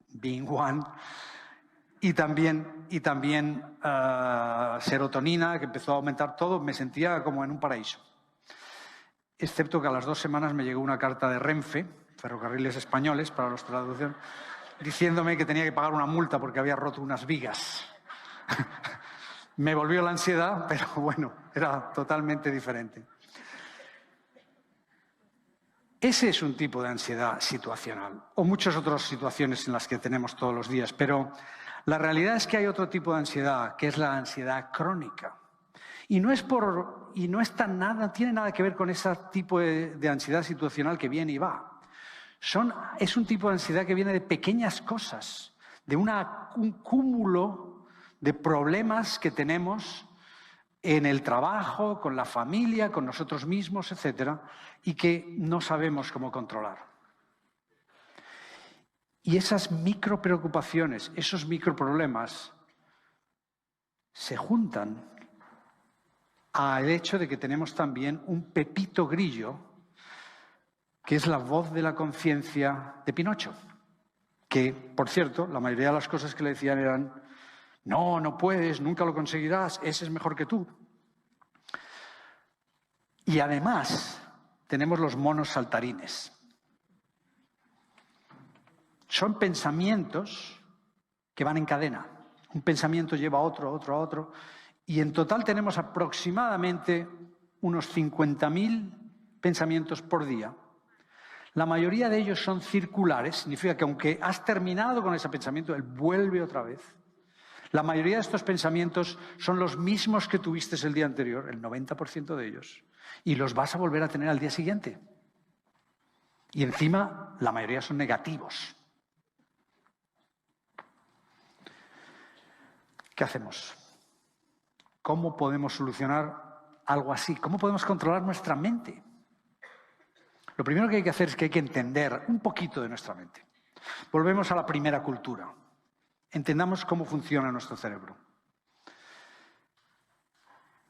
being one, y también serotonina, que empezó a aumentar todo. Me sentía como en un paraíso. Excepto que a las 2 semanas me llegó una carta de Renfe, Ferrocarriles Españoles, para los traducciones, diciéndome que tenía que pagar una multa porque había roto unas vigas. Me volvió la ansiedad, pero bueno, era totalmente diferente. Ese es un tipo de ansiedad situacional, o muchas otras situaciones en las que tenemos todos los días, pero la realidad es que hay otro tipo de ansiedad, que es la ansiedad crónica. Y no tiene nada que ver con ese tipo de ansiedad situacional que viene y va. Es un tipo de ansiedad que viene de pequeñas cosas, de un cúmulo de problemas que tenemos en el trabajo, con la familia, con nosotros mismos, etcétera, y que no sabemos cómo controlar. Y esas micropreocupaciones, esos microproblemas, se juntan al hecho de que tenemos también un pepito grillo, que es la voz de la conciencia de Pinocho, que, por cierto, la mayoría de las cosas que le decían eran: no, no puedes, nunca lo conseguirás, ese es mejor que tú. Y además tenemos los monos saltarines. Son pensamientos que van en cadena. Un pensamiento lleva a otro, a otro, y en total tenemos aproximadamente unos 50.000 pensamientos por día. La mayoría de ellos son circulares, significa que aunque has terminado con ese pensamiento, él vuelve otra vez. La mayoría de estos pensamientos son los mismos que tuviste el día anterior, el 90% de ellos, y los vas a volver a tener al día siguiente. Y encima, la mayoría son negativos. ¿Qué hacemos? ¿Cómo podemos solucionar algo así? ¿Cómo podemos controlar nuestra mente? Lo primero que hay que hacer es que hay que entender un poquito de nuestra mente. Volvemos a la primera cultura. Entendamos cómo funciona nuestro cerebro.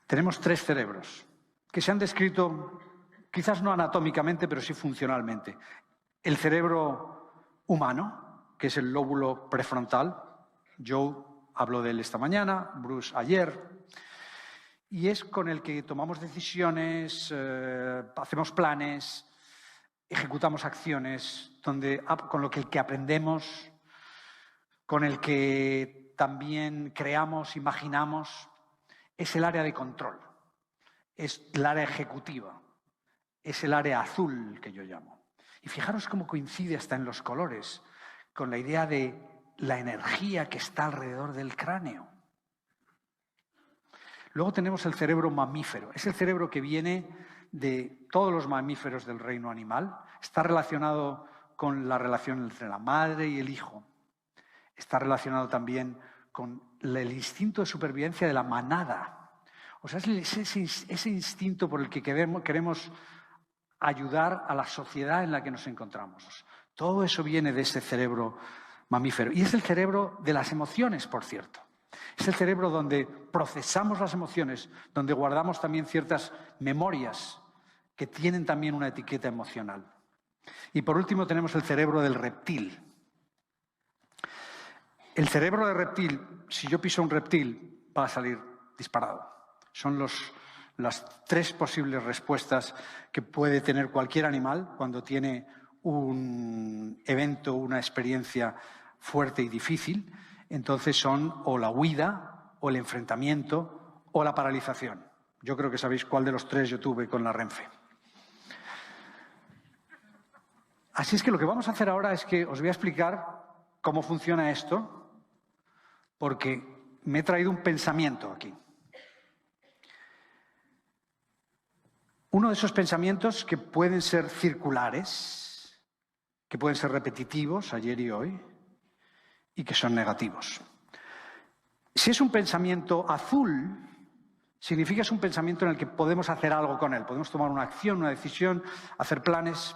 Tenemos 3 cerebros que se han descrito, quizás no anatómicamente, pero sí funcionalmente. El cerebro humano, que es el lóbulo prefrontal. Joe habló de él esta mañana, Bruce ayer. y es con el que tomamos decisiones, hacemos planes, ejecutamos acciones, con lo que aprendemos, con el que también creamos, imaginamos. Es el área de control, es el área ejecutiva, es el área azul que yo llamo. Y fijaros cómo coincide hasta en los colores con la idea de la energía que está alrededor del cráneo. Luego tenemos el cerebro mamífero. Es el cerebro que viene de todos los mamíferos del reino animal. Está relacionado con la relación entre la madre y el hijo. Está relacionado también con el instinto de supervivencia de la manada. O sea, es ese instinto por el que queremos ayudar a la sociedad en la que nos encontramos. Todo eso viene de ese cerebro mamífero. Y es el cerebro de las emociones, por cierto. Es el cerebro donde procesamos las emociones, donde guardamos también ciertas memorias que tienen también una etiqueta emocional. Y por último tenemos el cerebro del reptil. El cerebro del reptil, si yo piso un reptil, va a salir disparado. Son las 3 posibles respuestas que puede tener cualquier animal cuando tiene un evento, una experiencia fuerte y difícil. Entonces son o la huida, o el enfrentamiento, o la paralización. Yo creo que sabéis cuál de los 3 yo tuve con la Renfe. Así es que lo que vamos a hacer ahora es que os voy a explicar cómo funciona esto, porque me he traído un pensamiento aquí. Uno de esos pensamientos que pueden ser circulares, que pueden ser repetitivos, ayer y hoy, y que son negativos. Si es un pensamiento azul, significa que es un pensamiento en el que podemos hacer algo con él. Podemos tomar una acción, una decisión, hacer planes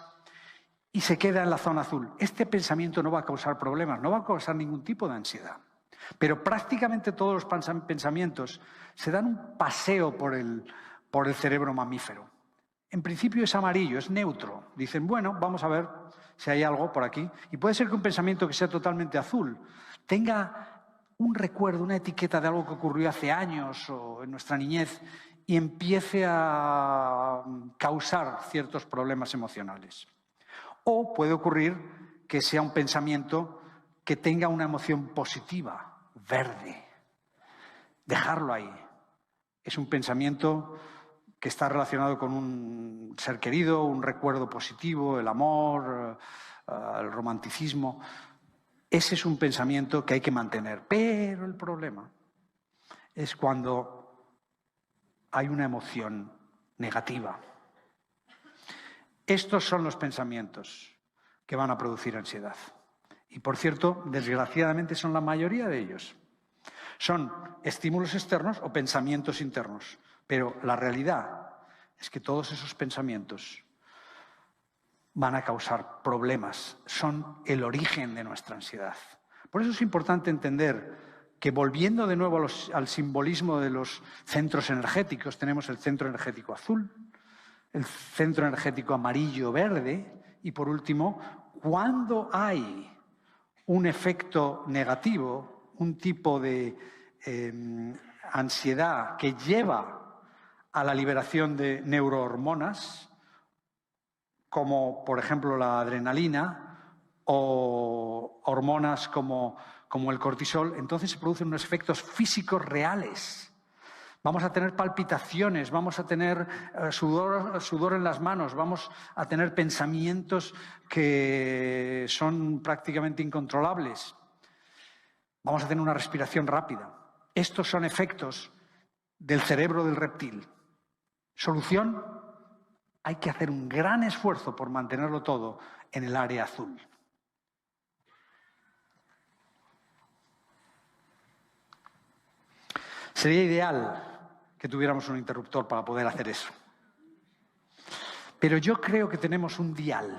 y se queda en la zona azul. Este pensamiento no va a causar problemas, no va a causar ningún tipo de ansiedad. Pero prácticamente todos los pensamientos se dan un paseo por el cerebro mamífero. En principio es amarillo, es neutro. Dicen, bueno, vamos a ver si hay algo por aquí. Y puede ser que un pensamiento que sea totalmente azul tenga un recuerdo, una etiqueta de algo que ocurrió hace años o en nuestra niñez y empiece a causar ciertos problemas emocionales. O puede ocurrir que sea un pensamiento que tenga una emoción positiva, verde. Dejarlo ahí. Es un pensamiento que está relacionado con un ser querido, un recuerdo positivo, el amor, el romanticismo. Ese es un pensamiento que hay que mantener. Pero el problema es cuando hay una emoción negativa. Estos son los pensamientos que van a producir ansiedad. Y, por cierto, desgraciadamente son la mayoría de ellos. Son estímulos externos o pensamientos internos. Pero la realidad es que todos esos pensamientos van a causar problemas. Son el origen de nuestra ansiedad. Por eso es importante entender que, volviendo de nuevo al simbolismo de los centros energéticos, tenemos el centro energético azul, el centro energético amarillo-verde y, por último, cuando hay un efecto negativo, un tipo de ansiedad que lleva a la liberación de neurohormonas, como por ejemplo la adrenalina o hormonas como el cortisol, entonces se producen unos efectos físicos reales. Vamos a tener palpitaciones, vamos a tener sudor en las manos, vamos a tener pensamientos que son prácticamente incontrolables. Vamos a tener una respiración rápida. Estos son efectos del cerebro del reptil. Solución: hay que hacer un gran esfuerzo por mantenerlo todo en el área azul. Sería ideal que tuviéramos un interruptor para poder hacer eso. Pero yo creo que tenemos un dial,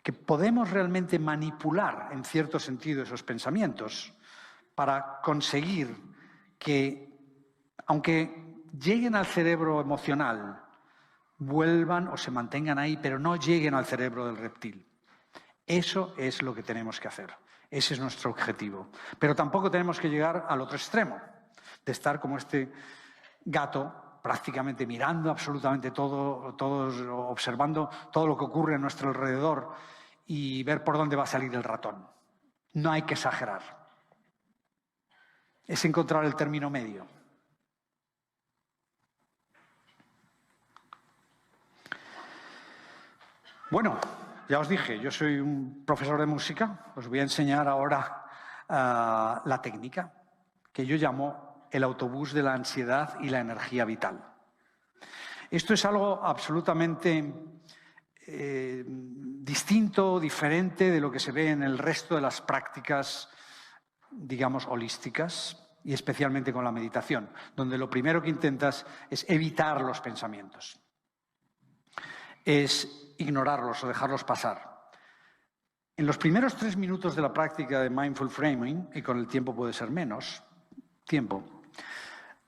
que podemos realmente manipular en cierto sentido esos pensamientos para conseguir que, aunque lleguen al cerebro emocional, vuelvan o se mantengan ahí, pero no lleguen al cerebro del reptil. Eso es lo que tenemos que hacer. Ese es nuestro objetivo. Pero tampoco tenemos que llegar al otro extremo, de estar como este gato, prácticamente mirando absolutamente todo, todos observando todo lo que ocurre a nuestro alrededor y ver por dónde va a salir el ratón. No hay que exagerar. Es encontrar el término medio. Bueno, ya os dije, yo soy un profesor de música. Os voy a enseñar ahora la técnica que yo llamo el autobús de la ansiedad y la energía vital. Esto es algo absolutamente distinto, diferente de lo que se ve en el resto de las prácticas, digamos, holísticas, y especialmente con la meditación, donde lo primero que intentas es evitar los pensamientos, es ignorarlos o dejarlos pasar. En los primeros 3 minutos de la práctica de Mindful Framing, y con el tiempo puede ser menos tiempo,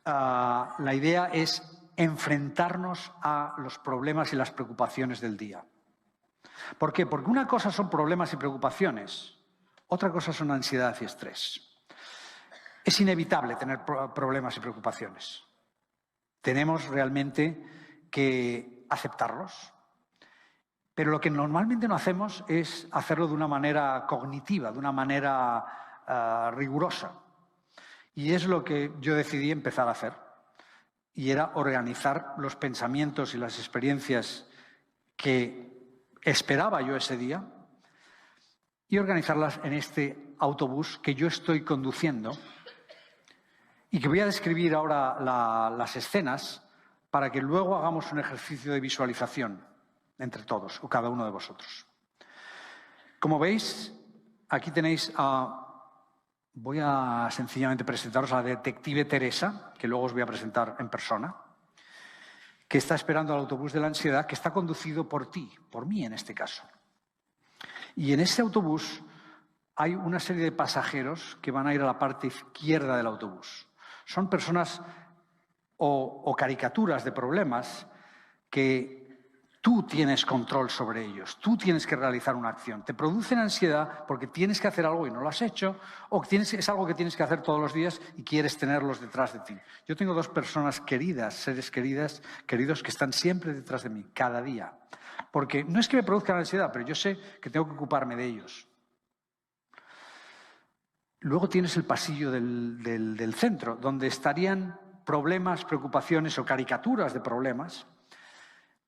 la idea es enfrentarnos a los problemas y las preocupaciones del día. ¿Por qué? Porque una cosa son problemas y preocupaciones, otra cosa son ansiedad y estrés. Es inevitable tener problemas y preocupaciones. Tenemos realmente que aceptarlos. Pero lo que normalmente no hacemos es hacerlo de una manera cognitiva, de una manera rigurosa. Y es lo que yo decidí empezar a hacer. Y era organizar los pensamientos y las experiencias que esperaba yo ese día y organizarlas en este autobús que yo estoy conduciendo y que voy a describir ahora las escenas para que luego hagamos un ejercicio de visualización entre todos o cada uno de vosotros. Como veis, aquí tenéis voy a sencillamente presentaros a la detective Teresa, que luego os voy a presentar en persona, que está esperando al autobús de la ansiedad, que está conducido por ti, por mí en este caso. Y en ese autobús hay una serie de pasajeros que van a ir a la parte izquierda del autobús. Son personas o caricaturas de problemas que tú tienes control sobre ellos, tú tienes que realizar una acción. Te producen ansiedad porque tienes que hacer algo y no lo has hecho, o es algo que tienes que hacer todos los días y quieres tenerlos detrás de ti. Yo tengo 2 personas queridas, seres queridos que están siempre detrás de mí, cada día. Porque no es que me produzcan ansiedad, pero yo sé que tengo que ocuparme de ellos. Luego tienes el pasillo del centro, donde estarían problemas, preocupaciones o caricaturas de problemas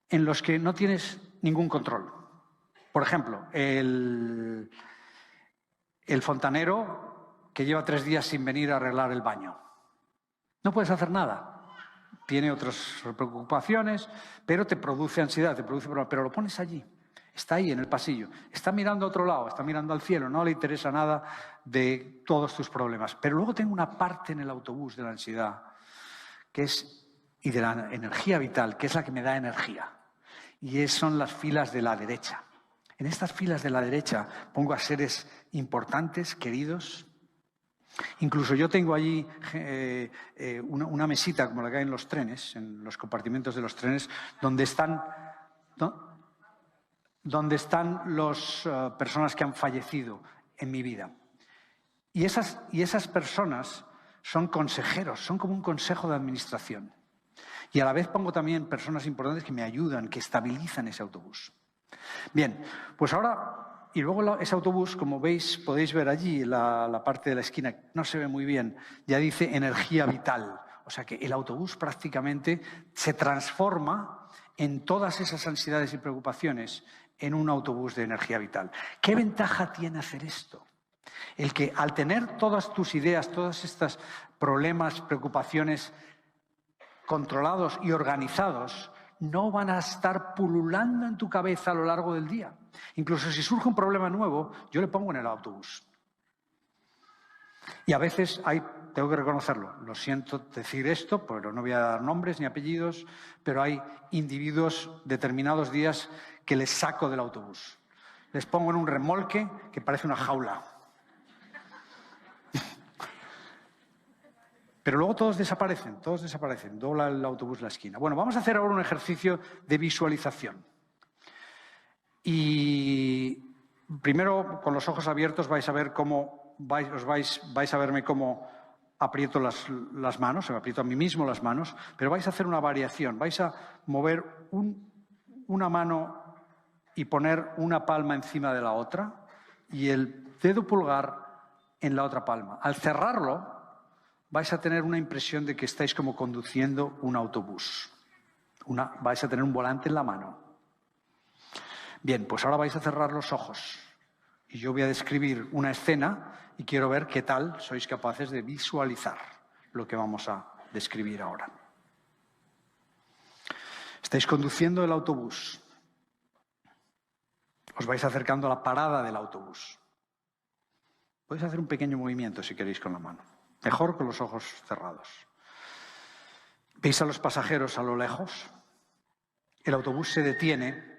en los que no tienes ningún control. Por ejemplo, el fontanero que lleva 3 días sin venir a arreglar el baño. No puedes hacer nada. Tiene otras preocupaciones, pero te produce ansiedad, te produce problemas. Pero lo pones allí. Está ahí en el pasillo. Está mirando a otro lado, está mirando al cielo. No le interesa nada de todos tus problemas. Pero luego tengo una parte en el autobús de la ansiedad y de la energía vital, que es la que me da energía. Y son las filas de la derecha. En estas filas de la derecha pongo a seres importantes, queridos. Incluso yo tengo allí una mesita como la que hay en los trenes, en los compartimentos de los trenes, donde están las personas que han fallecido en mi vida. Y esas personas son consejeros, son como un consejo de administración. Y a la vez pongo también personas importantes que me ayudan, que estabilizan ese autobús. Bien, pues ahora, y luego ese autobús, como veis, podéis ver allí la parte de la esquina, no se ve muy bien, ya dice energía vital. O sea que el autobús prácticamente se transforma en todas esas ansiedades y preocupaciones en un autobús de energía vital. ¿Qué ventaja tiene hacer esto? El que al tener todas tus ideas, todos estos problemas, preocupaciones controlados y organizados, no van a estar pululando en tu cabeza a lo largo del día. Incluso si surge un problema nuevo, yo le pongo en el autobús. Y a veces tengo que reconocerlo, lo siento decir esto, pero no voy a dar nombres ni apellidos, pero hay individuos determinados días que les saco del autobús. Les pongo en un remolque que parece una jaula. Pero luego todos desaparecen, dobla el autobús la esquina. Bueno, vamos a hacer ahora un ejercicio de visualización. Y primero, con los ojos abiertos, vais a ver cómo vais a verme cómo aprieto las manos, me aprieto a mí mismo las manos, pero vais a hacer una variación. Vais a mover una mano y poner una palma encima de la otra y el dedo pulgar en la otra palma. Al cerrarlo, vais a tener una impresión de que estáis como conduciendo un autobús. Vais a tener un volante en la mano. Bien, pues ahora vais a cerrar los ojos y yo voy a describir una escena y quiero ver qué tal sois capaces de visualizar lo que vamos a describir ahora. Estáis conduciendo el autobús. Os vais acercando a la parada del autobús. Podéis hacer un pequeño movimiento si queréis con la mano. Mejor con los ojos cerrados. Veis a los pasajeros a lo lejos. El autobús se detiene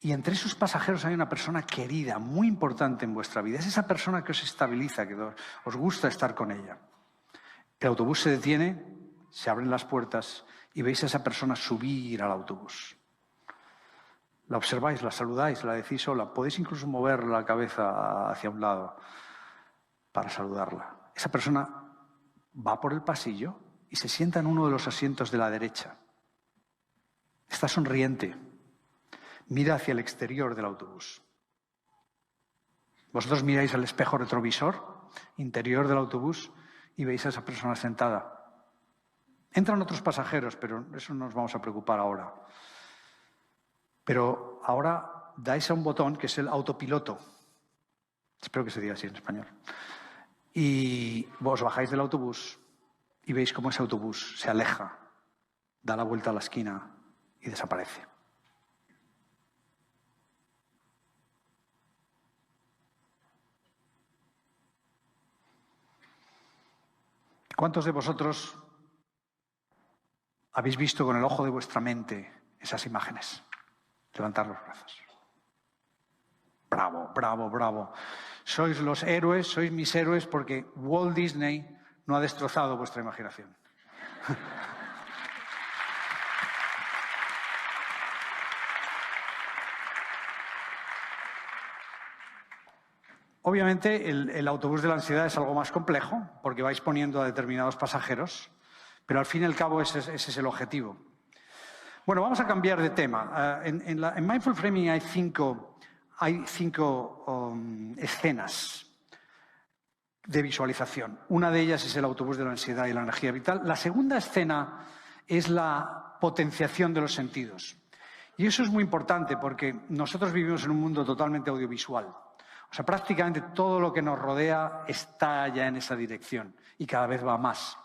y entre esos pasajeros hay una persona querida, muy importante en vuestra vida. Es esa persona que os estabiliza, que os gusta estar con ella. El autobús se detiene, se abren las puertas y veis a esa persona subir al autobús. La observáis, la saludáis, la decís hola. Podéis incluso mover la cabeza hacia un lado para saludarla. Esa persona va por el pasillo y se sienta en uno de los asientos de la derecha. Está sonriente. Mira hacia el exterior del autobús. Vosotros miráis al espejo retrovisor interior del autobús y veis a esa persona sentada. Entran otros pasajeros, pero eso no nos vamos a preocupar ahora. Pero ahora dais a un botón que es el autopiloto. Espero que se diga así en español. Y vos bajáis del autobús y veis cómo ese autobús se aleja, da la vuelta a la esquina y desaparece. ¿Cuántos de vosotros habéis visto con el ojo de vuestra mente esas imágenes? Levantar los brazos. Bravo, bravo, bravo. Sois los héroes, sois mis héroes porque Walt Disney no ha destrozado vuestra imaginación. Obviamente el autobús de la ansiedad es algo más complejo porque vais poniendo a determinados pasajeros, pero al fin y al cabo ese es el objetivo. Bueno, vamos a cambiar de tema. En Mindful Framing hay cinco escenas de visualización. Una de ellas es el autobús de la ansiedad y la energía vital. La segunda escena es la potenciación de los sentidos. Y eso es muy importante porque nosotros vivimos en un mundo totalmente audiovisual. O sea, prácticamente todo lo que nos rodea está ya en esa dirección y cada vez va más.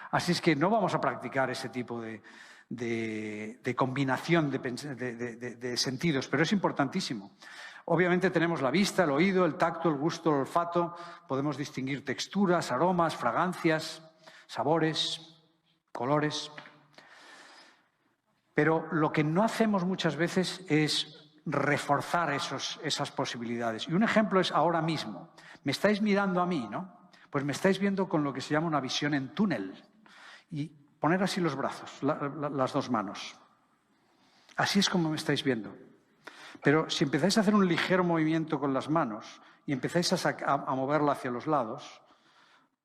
Así es que no vamos a practicar ese tipo de combinación de sentidos, pero es importantísimo. Obviamente tenemos la vista, el oído, el tacto, el gusto, el olfato. Podemos distinguir texturas, aromas, fragancias, sabores, colores. Pero lo que no hacemos muchas veces es reforzar esas posibilidades. Y un ejemplo es ahora mismo. Me estáis mirando a mí, ¿no? Pues me estáis viendo con lo que se llama una visión en túnel. Y poner así los brazos, las dos manos. Así es como me estáis viendo. Pero si empezáis a hacer un ligero movimiento con las manos y empezáis a moverla hacia los lados,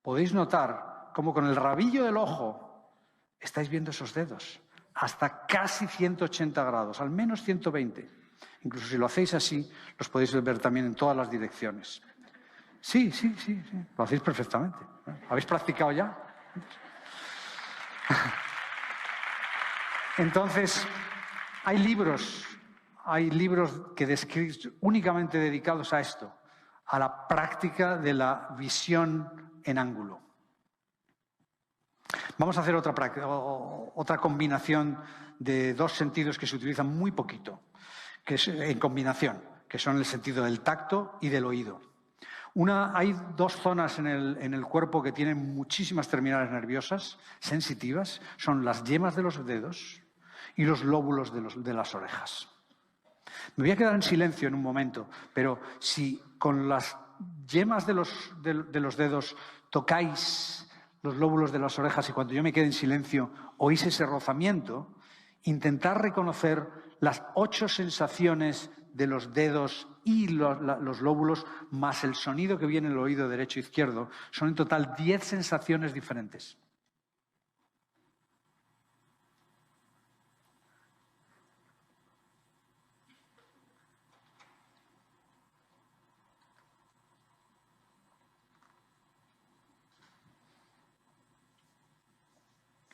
podéis notar como con el rabillo del ojo estáis viendo esos dedos. Hasta casi 180 grados, al menos 120. Incluso si lo hacéis así, los podéis ver también en todas las direcciones. Sí, lo hacéis perfectamente. ¿Habéis practicado ya? Entonces, hay libros que describen únicamente dedicados a esto, a la práctica de la visión en ángulo. Vamos a hacer otra combinación de dos sentidos que se utilizan muy poquito, que es en combinación, que son el sentido del tacto y del oído. Hay dos zonas en el cuerpo que tienen muchísimas terminales nerviosas sensitivas, son las yemas de los dedos y los lóbulos de las orejas. Me voy a quedar en silencio en un momento, pero si con las yemas de los dedos tocáis los lóbulos de las orejas y cuando yo me quede en silencio oís ese rozamiento, intentar reconocer las 8 sensaciones de los dedos y los lóbulos, más el sonido que viene en el oído derecho e izquierdo, son en total 10 sensaciones diferentes.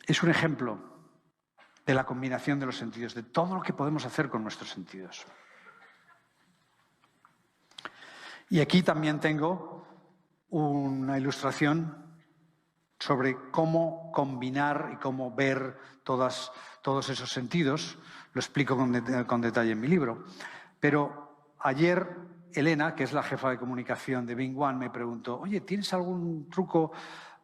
Es un ejemplo de la combinación de los sentidos, de todo lo que podemos hacer con nuestros sentidos. Y aquí también tengo una ilustración sobre cómo combinar y cómo ver todos esos sentidos. Lo explico con detalle en mi libro. Pero ayer Elena, que es la jefa de comunicación de Bing One, me preguntó, oye, ¿tienes algún truco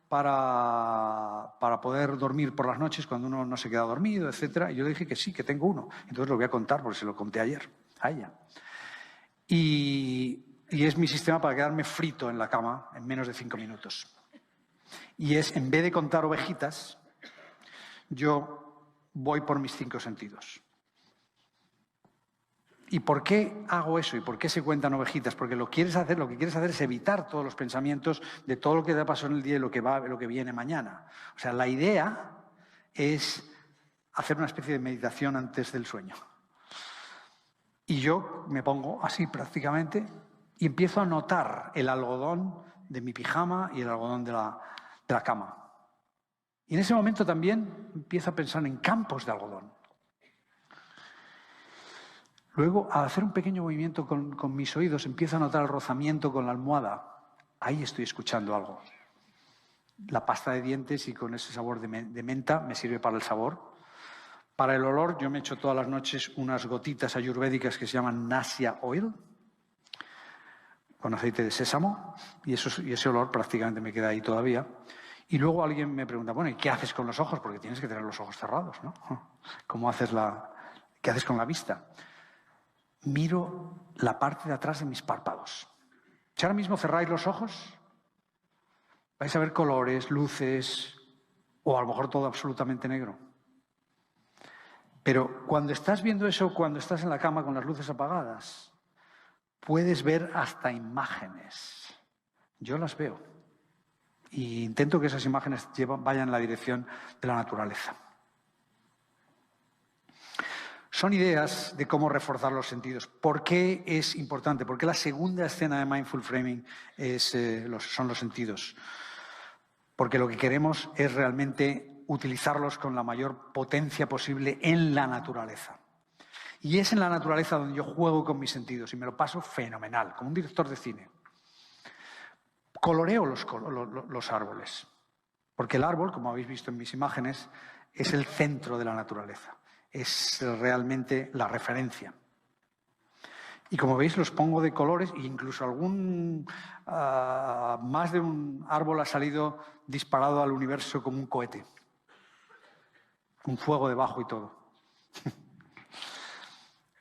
para poder dormir por las noches cuando uno no se queda dormido, etcétera? Y yo le dije que sí, que tengo uno. Entonces lo voy a contar porque se lo conté ayer a ella. Y es mi sistema para quedarme frito en la cama en menos de 5 minutos. Y es, en vez de contar ovejitas, yo voy por mis 5 sentidos. ¿Y por qué hago eso? ¿Y por qué se cuentan ovejitas? Porque lo que quieres hacer es evitar todos los pensamientos de todo lo que te pasó en el día y lo que viene mañana. O sea, la idea es hacer una especie de meditación antes del sueño. Y yo me pongo así prácticamente y empiezo a notar el algodón de mi pijama y el algodón de la cama. Y en ese momento también empiezo a pensar en campos de algodón. Luego, al hacer un pequeño movimiento con mis oídos, empiezo a notar el rozamiento con la almohada. Ahí estoy escuchando algo. La pasta de dientes y con ese sabor de menta me sirve para el sabor. Para el olor, yo me echo todas las noches unas gotitas ayurvédicas que se llaman Nasya Oil, con aceite de sésamo, y ese olor prácticamente me queda ahí todavía. Y luego alguien me pregunta, bueno, ¿y qué haces con los ojos? Porque tienes que tener los ojos cerrados, ¿no? ¿Qué haces con la vista? Miro la parte de atrás de mis párpados. Si ahora mismo cerráis los ojos, vais a ver colores, luces, o a lo mejor todo absolutamente negro. Pero cuando estás viendo eso, cuando estás en la cama con las luces apagadas, puedes ver hasta imágenes. Yo las veo. Y intento que esas imágenes vayan en la dirección de la naturaleza. Son ideas de cómo reforzar los sentidos. ¿Por qué es importante? ¿Por qué la segunda escena de Mindful Framing son los sentidos? Porque lo que queremos es realmente utilizarlos con la mayor potencia posible en la naturaleza. Y es en la naturaleza donde yo juego con mis sentidos y me lo paso fenomenal, como un director de cine. Coloreo los árboles, porque el árbol, como habéis visto en mis imágenes, es el centro de la naturaleza. Es realmente la referencia. Y como veis, los pongo de colores e incluso más de un árbol ha salido disparado al universo como un cohete. Un fuego debajo y todo.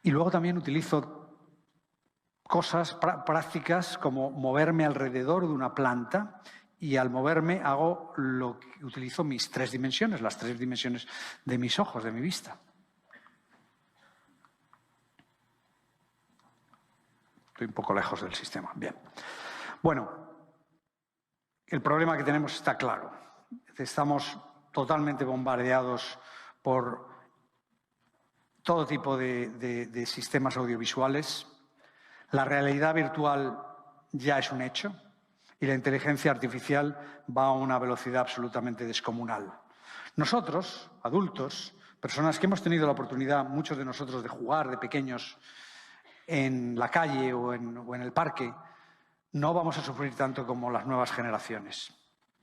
Y luego también utilizo cosas prácticas como moverme alrededor de una planta y al moverme utilizo mis 3 dimensiones, las 3 dimensiones de mis ojos, de mi vista. Estoy un poco lejos del sistema. Bien. Bueno, el problema que tenemos está claro. Estamos totalmente bombardeados por todo tipo de sistemas audiovisuales. La realidad virtual ya es un hecho y la inteligencia artificial va a una velocidad absolutamente descomunal. Nosotros, adultos, personas que hemos tenido la oportunidad, muchos de nosotros, de jugar de pequeños en la calle o en el parque, no vamos a sufrir tanto como las nuevas generaciones.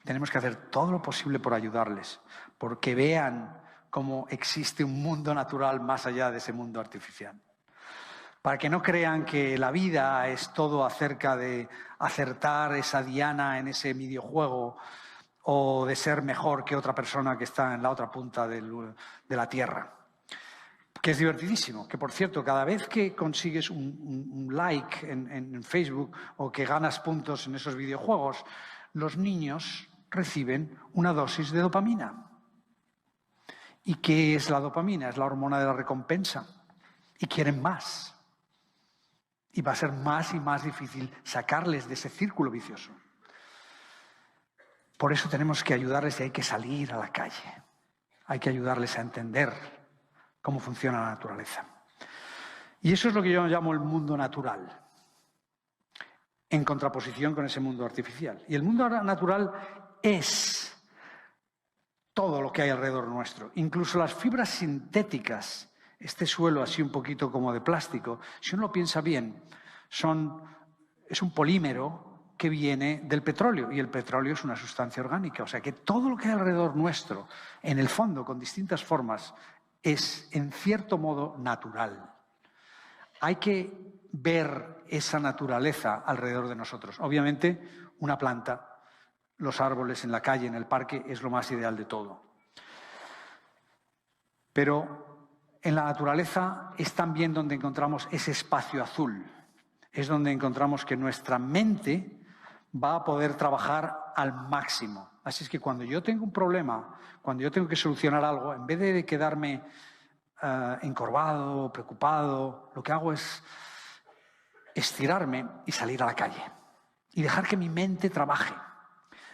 Tenemos que hacer todo lo posible por ayudarles, porque vean cómo existe un mundo natural más allá de ese mundo artificial. Para que no crean que la vida es todo acerca de acertar esa diana en ese videojuego o de ser mejor que otra persona que está en la otra punta de la Tierra. Que es divertidísimo, que por cierto, cada vez que consigues un like en Facebook o que ganas puntos en esos videojuegos, los niños reciben una dosis de dopamina. ¿Y qué es la dopamina? Es la hormona de la recompensa. Y quieren más. Y va a ser más y más difícil sacarles de ese círculo vicioso. Por eso tenemos que ayudarles y hay que salir a la calle. Hay que ayudarles a entender cómo funciona la naturaleza. Y eso es lo que yo llamo el mundo natural, en contraposición con ese mundo artificial. Y el mundo natural es todo lo que hay alrededor nuestro, incluso las fibras sintéticas. Este suelo así un poquito como de plástico, si uno lo piensa bien, es un polímero que viene del petróleo, y el petróleo es una sustancia orgánica. O sea que todo lo que hay alrededor nuestro, en el fondo, con distintas formas, es en cierto modo natural. Hay que ver esa naturaleza alrededor de nosotros. Obviamente, una planta, los árboles en la calle, en el parque, es lo más ideal de todo. Pero en la naturaleza es también donde encontramos ese espacio azul. Es donde encontramos que nuestra mente va a poder trabajar al máximo. Así es que cuando yo tengo un problema, cuando yo tengo que solucionar algo, en vez de quedarme encorvado, preocupado, lo que hago es estirarme y salir a la calle. Y dejar que mi mente trabaje.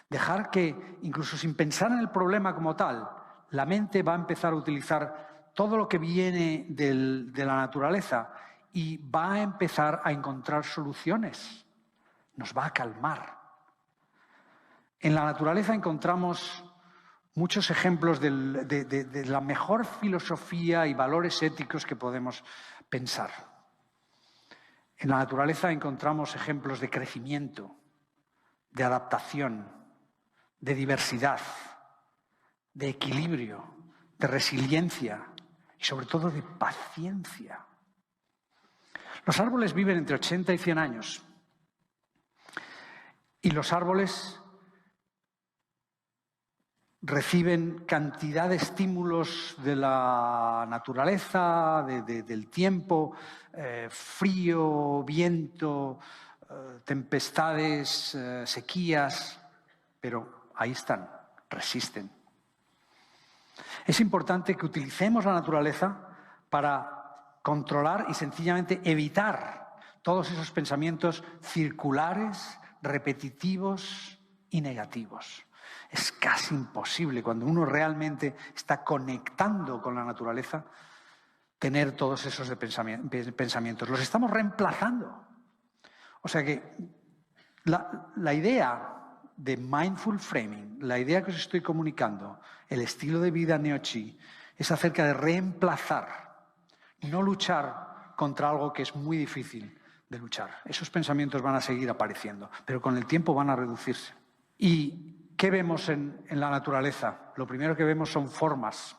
Dejar que, incluso sin pensar en el problema como tal, la mente va a empezar a utilizar todo lo que viene de la naturaleza y va a empezar a encontrar soluciones. Nos va a calmar. En la naturaleza encontramos muchos ejemplos de la mejor filosofía y valores éticos que podemos pensar. En la naturaleza encontramos ejemplos de crecimiento, de adaptación, de diversidad, de equilibrio, de resiliencia y sobre todo de paciencia. Los árboles viven entre 80 y 100 años. Y los árboles reciben cantidad de estímulos de la naturaleza, del tiempo, frío, viento, tempestades, sequías, pero ahí están, resisten. Es importante que utilicemos la naturaleza para controlar y sencillamente evitar todos esos pensamientos circulares, repetitivos y negativos. Es casi imposible, cuando uno realmente está conectando con la naturaleza, tener todos esos pensamientos. Los estamos reemplazando. O sea que la idea de mindful framing, la idea que os estoy comunicando, el estilo de vida Neo-Chi, es acerca de reemplazar, no luchar contra algo que es muy difícil de luchar. Esos pensamientos van a seguir apareciendo, pero con el tiempo van a reducirse. ¿Y qué vemos en la naturaleza? Lo primero que vemos son formas.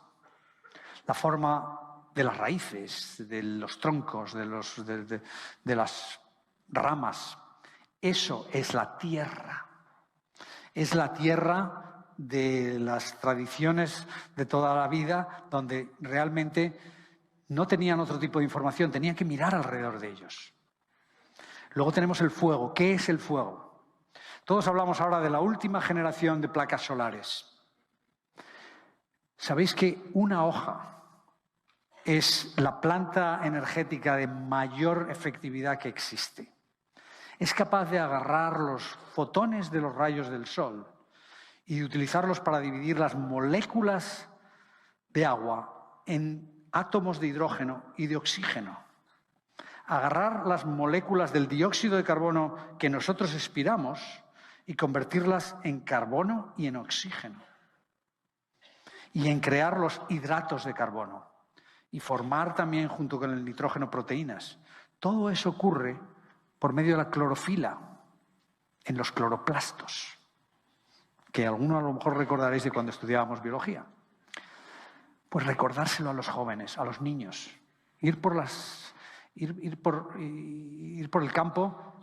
La forma de las raíces, de los troncos, de las ramas. Eso es la tierra. Es la tierra de las tradiciones de toda la vida, donde realmente no tenían otro tipo de información, tenían que mirar alrededor de ellos. Luego tenemos el fuego. ¿Qué es el fuego? Todos hablamos ahora de la última generación de placas solares. ¿Sabéis que una hoja es la planta energética de mayor efectividad que existe? Es capaz de agarrar los fotones de los rayos del sol y de utilizarlos para dividir las moléculas de agua en átomos de hidrógeno y de oxígeno. Agarrar las moléculas del dióxido de carbono que nosotros expiramos y convertirlas en carbono y en oxígeno. Y en crear los hidratos de carbono. Y formar también, junto con el nitrógeno, proteínas. Todo eso ocurre por medio de la clorofila, en los cloroplastos, que algunos a lo mejor recordaréis de cuando estudiábamos biología. Pues recordárselo a los jóvenes, a los niños. Ir por el campo,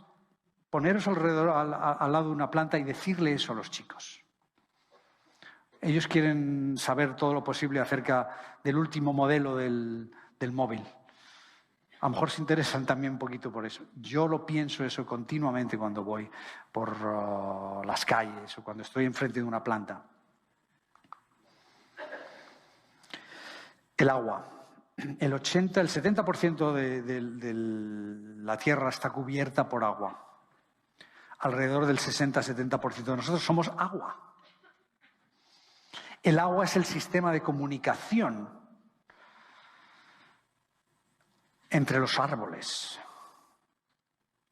poneros alrededor, al lado de una planta y decirle eso a los chicos. Ellos quieren saber todo lo posible acerca del último modelo del móvil. A lo mejor se interesan también un poquito por eso. Yo lo pienso eso continuamente cuando voy por las calles o cuando estoy enfrente de una planta. El agua. el 70% de la Tierra está cubierta por agua. Alrededor del 60-70% de nosotros somos agua. El agua es el sistema de comunicación entre los árboles.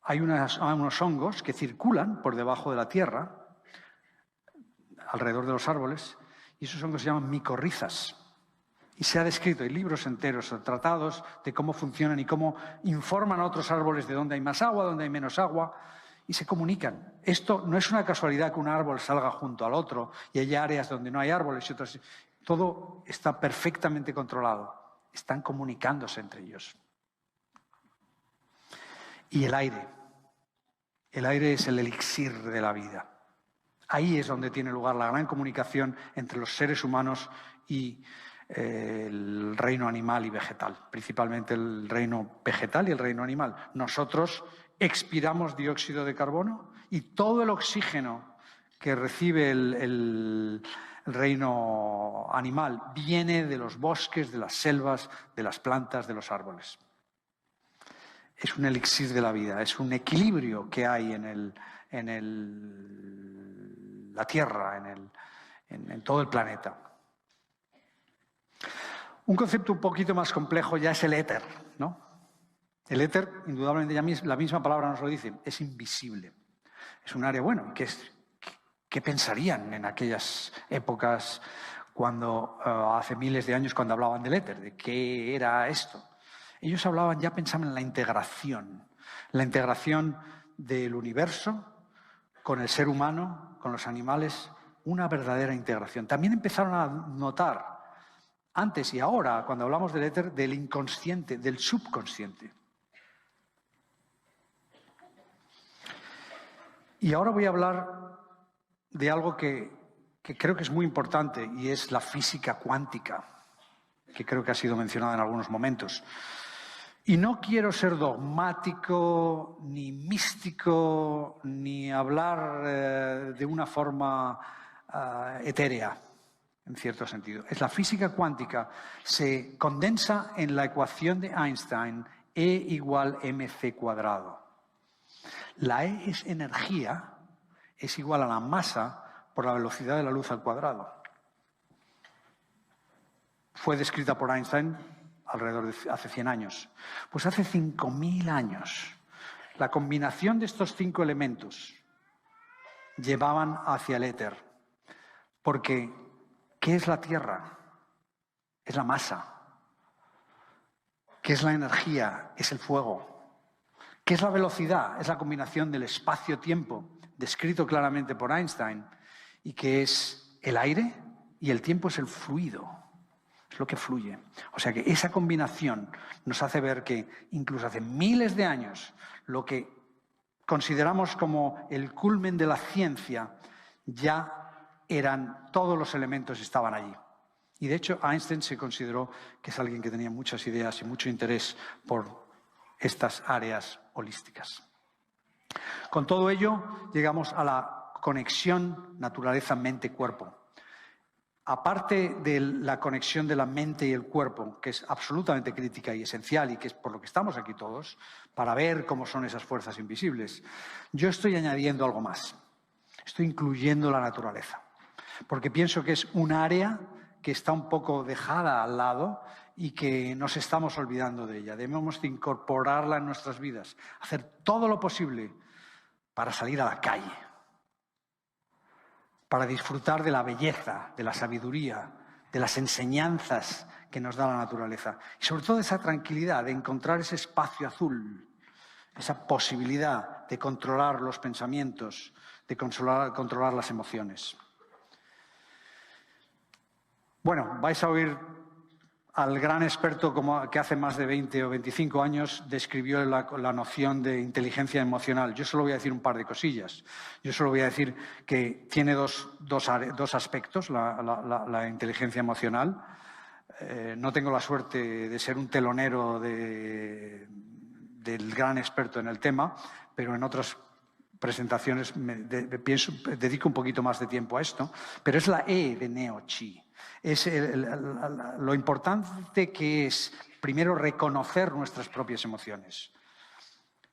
Hay unos hongos que circulan por debajo de la tierra, alrededor de los árboles, y esos hongos se llaman micorrizas. Y se ha descrito, hay libros enteros, tratados de cómo funcionan y cómo informan a otros árboles de dónde hay más agua, dónde hay menos agua, y se comunican. Esto no es una casualidad que un árbol salga junto al otro y haya áreas donde no hay árboles y otras. Todo está perfectamente controlado. Están comunicándose entre ellos. Y el aire. El aire es el elixir de la vida. Ahí es donde tiene lugar la gran comunicación entre los seres humanos y el reino animal y vegetal, principalmente el reino vegetal y el reino animal. Nosotros expiramos dióxido de carbono y todo el oxígeno que recibe el reino animal viene de los bosques, de las selvas, de las plantas, de los árboles. Es un elixir de la vida, es un equilibrio que hay en la Tierra, en todo el planeta. Un concepto un poquito más complejo ya es el éter, ¿no? El éter, indudablemente, ya la misma palabra nos lo dice, es invisible. Es un área, bueno, ¿qué pensarían en aquellas épocas cuando, hace miles de años, cuando hablaban del éter? ¿De qué era esto? Ellos ya pensaban en la integración del universo con el ser humano, con los animales, una verdadera integración. También empezaron a notar, antes y ahora, cuando hablamos del éter, del inconsciente, del subconsciente. Y ahora voy a hablar de algo que creo que es muy importante y es la física cuántica, que creo que ha sido mencionada en algunos momentos. Y no quiero ser dogmático, ni místico, ni hablar de una forma etérea, en cierto sentido. Es la física cuántica, se condensa en la ecuación de Einstein, E igual mc cuadrado. La E es energía, es igual a la masa por la velocidad de la luz al cuadrado. Fue descrita por Einstein alrededor de hace 100 años. Pues hace 5.000 años, la combinación de estos 5 elementos llevaban hacia el éter. Porque, ¿qué es la Tierra? Es la masa. ¿Qué es la energía? Es el fuego. ¿Qué es la velocidad? Es la combinación del espacio-tiempo, descrito claramente por Einstein, y que es el aire, y el tiempo es el fluido. Es lo que fluye. O sea que esa combinación nos hace ver que incluso hace miles de años lo que consideramos como el culmen de la ciencia ya todos los elementos estaban allí. Y de hecho Einstein se consideró que es alguien que tenía muchas ideas y mucho interés por estas áreas holísticas. Con todo ello llegamos a la conexión naturaleza-mente-cuerpo. Aparte de la conexión de la mente y el cuerpo, que es absolutamente crítica y esencial y que es por lo que estamos aquí todos, para ver cómo son esas fuerzas invisibles, yo estoy añadiendo algo más. Estoy incluyendo la naturaleza, porque pienso que es un área que está un poco dejada al lado y que nos estamos olvidando de ella. Debemos de incorporarla en nuestras vidas, hacer todo lo posible para salir a la calle, para disfrutar de la belleza, de la sabiduría, de las enseñanzas que nos da la naturaleza. Y sobre todo esa tranquilidad de encontrar ese espacio azul, esa posibilidad de controlar los pensamientos, de controlar las emociones. Bueno, vais a oír al gran experto que hace más de 20 o 25 años describió la noción de inteligencia emocional. Yo solo voy a decir un par de cosillas. Yo solo voy a decir que tiene dos aspectos, la inteligencia emocional. No tengo la suerte de ser un telonero del gran experto en el tema, pero en otras presentaciones dedico un poquito más de tiempo a esto. Pero es la E de Neo Chi. Es lo importante que es, primero, reconocer nuestras propias emociones,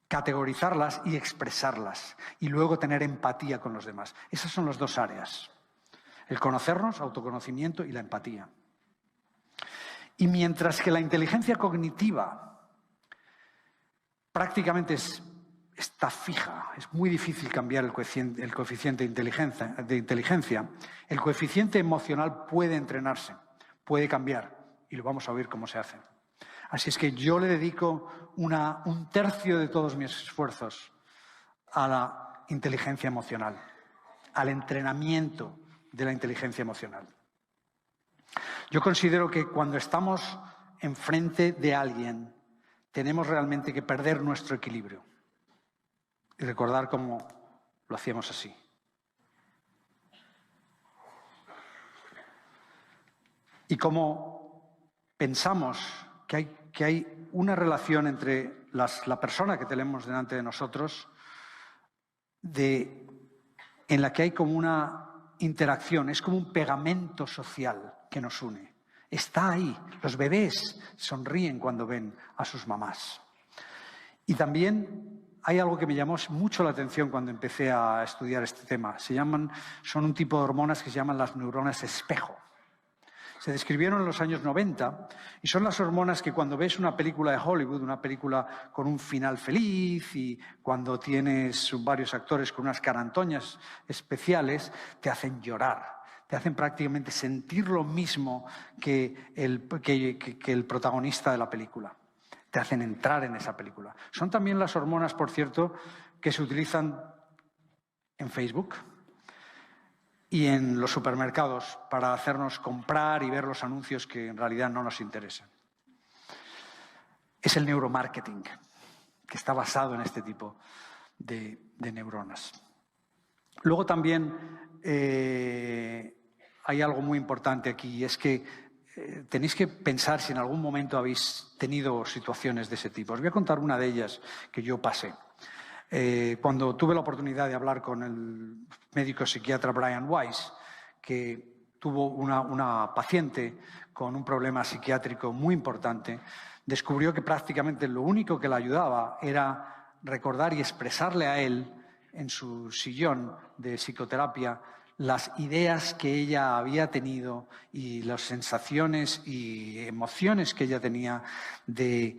categorizarlas y expresarlas, y luego tener empatía con los demás. Esas son las dos áreas. El conocernos, autoconocimiento, y la empatía. Y mientras que la inteligencia cognitiva prácticamente está fija, es muy difícil cambiar el coeficiente de inteligencia, el coeficiente emocional puede entrenarse, puede cambiar, y lo vamos a ver cómo se hace. Así es que yo le dedico un tercio de todos mis esfuerzos a la inteligencia emocional, al entrenamiento de la inteligencia emocional. Yo considero que cuando estamos enfrente de alguien, tenemos realmente que perder nuestro equilibrio y recordar cómo lo hacíamos así. Y cómo pensamos que hay una relación entre la persona que tenemos delante de nosotros en la que hay como una interacción, es como un pegamento social que nos une. Está ahí. Los bebés sonríen cuando ven a sus mamás. Y también hay algo que me llamó mucho la atención cuando empecé a estudiar este tema. Son un tipo de hormonas que se llaman las neuronas espejo. Se describieron en los años 90 y son las hormonas que cuando ves una película de Hollywood, una película con un final feliz y cuando tienes varios actores con unas carantoñas especiales, te hacen llorar, te hacen prácticamente sentir lo mismo que el protagonista de la película. Te hacen entrar en esa película. Son también las hormonas, por cierto, que se utilizan en Facebook y en los supermercados para hacernos comprar y ver los anuncios que en realidad no nos interesan. Es el neuromarketing, que está basado en este tipo de neuronas. Luego también hay algo muy importante aquí, y es que tenéis que pensar si en algún momento habéis tenido situaciones de ese tipo. Os voy a contar una de ellas que yo pasé. Cuando tuve la oportunidad de hablar con el médico psiquiatra Brian Weiss, que tuvo una paciente con un problema psiquiátrico muy importante, descubrió que prácticamente lo único que le ayudaba era recordar y expresarle a él en su sillón de psicoterapia las ideas que ella había tenido y las sensaciones y emociones que ella tenía de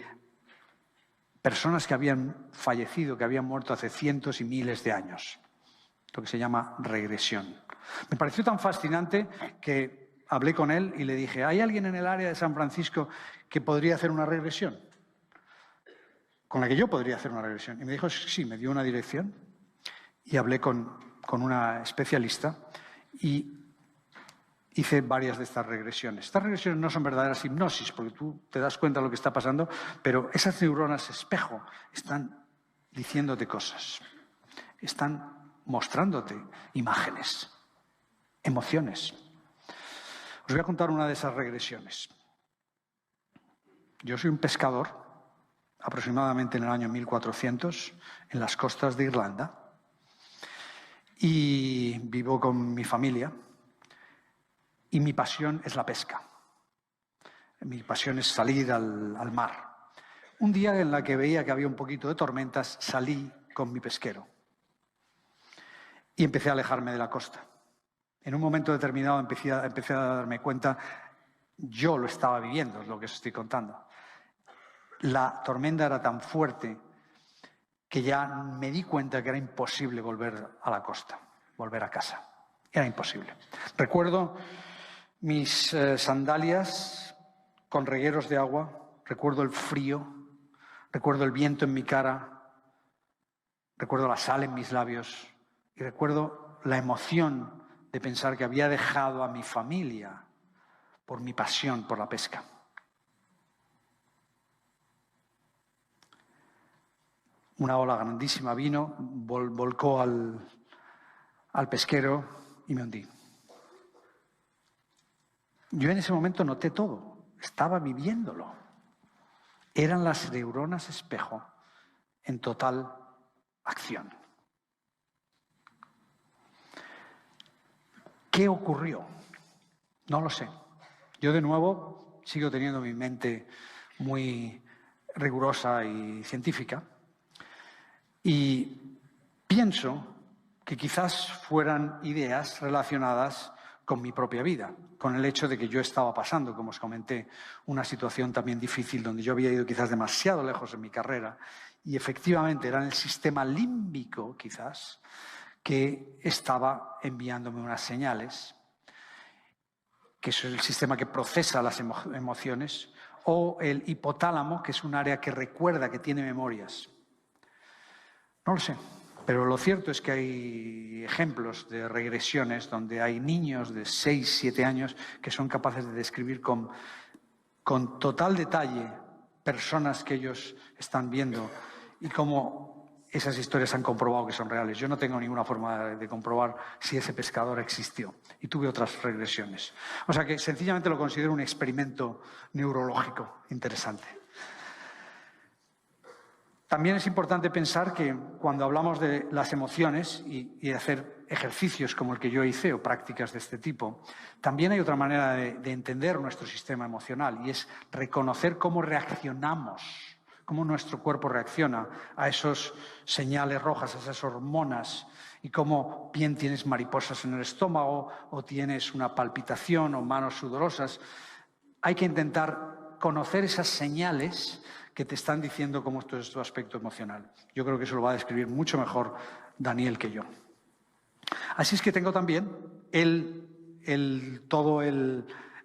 personas que habían fallecido, que habían muerto hace cientos y miles de años. Lo que se llama regresión. Me pareció tan fascinante que hablé con él y le dije, ¿hay alguien en el área de San Francisco que podría hacer una regresión? Con la que yo podría hacer una regresión. Y me dijo, sí, me dio una dirección. Y hablé con una especialista y hice varias de estas regresiones. Estas regresiones no son verdaderas hipnosis, porque tú te das cuenta de lo que está pasando, pero esas neuronas espejo están diciéndote cosas, están mostrándote imágenes, emociones. Os voy a contar una de esas regresiones. Yo soy un pescador, aproximadamente en el año 1400, en las costas de Irlanda, y vivo con mi familia. Y mi pasión es la pesca. Mi pasión es salir al mar. Un día en la que veía que había un poquito de tormentas, salí con mi pesquero. Y empecé a alejarme de la costa. En un momento determinado empecé a darme cuenta, yo lo estaba viviendo, es lo que os estoy contando. La tormenta era tan fuerte que ya me di cuenta que era imposible volver a la costa, volver a casa. Era imposible. Recuerdo mis sandalias con regueros de agua, recuerdo el frío, recuerdo el viento en mi cara, recuerdo la sal en mis labios y recuerdo la emoción de pensar que había dejado a mi familia por mi pasión por la pesca. Una ola grandísima vino, volcó al pesquero y me hundí. Yo en ese momento noté todo, estaba viviéndolo. Eran las neuronas espejo en total acción. ¿Qué ocurrió? No lo sé. Yo, de nuevo, sigo teniendo mi mente muy rigurosa y científica y pienso que quizás fueran ideas relacionadas con mi propia vida, con el hecho de que yo estaba pasando, como os comenté, una situación también difícil donde yo había ido quizás demasiado lejos en mi carrera y efectivamente era en el sistema límbico, quizás, que estaba enviándome unas señales, que es el sistema que procesa las emociones, o el hipotálamo, que es un área que recuerda, que tiene memorias. No lo sé. Pero lo cierto es que hay ejemplos de regresiones donde hay niños de 6, 7 años que son capaces de describir con total detalle personas que ellos están viendo y cómo esas historias han comprobado que son reales. Yo no tengo ninguna forma de comprobar si ese pescador existió y tuve otras regresiones. O sea que sencillamente lo considero un experimento neurológico interesante. También es importante pensar que cuando hablamos de las emociones y hacer ejercicios como el que yo hice o prácticas de este tipo, también hay otra manera de entender nuestro sistema emocional y es reconocer cómo reaccionamos, cómo nuestro cuerpo reacciona a esos señales rojas, a esas hormonas y cómo bien tienes mariposas en el estómago o tienes una palpitación o manos sudorosas. Hay que intentar conocer esas señales que te están diciendo cómo es tu aspecto emocional. Yo creo que eso lo va a describir mucho mejor Daniel que yo. Así es que tengo también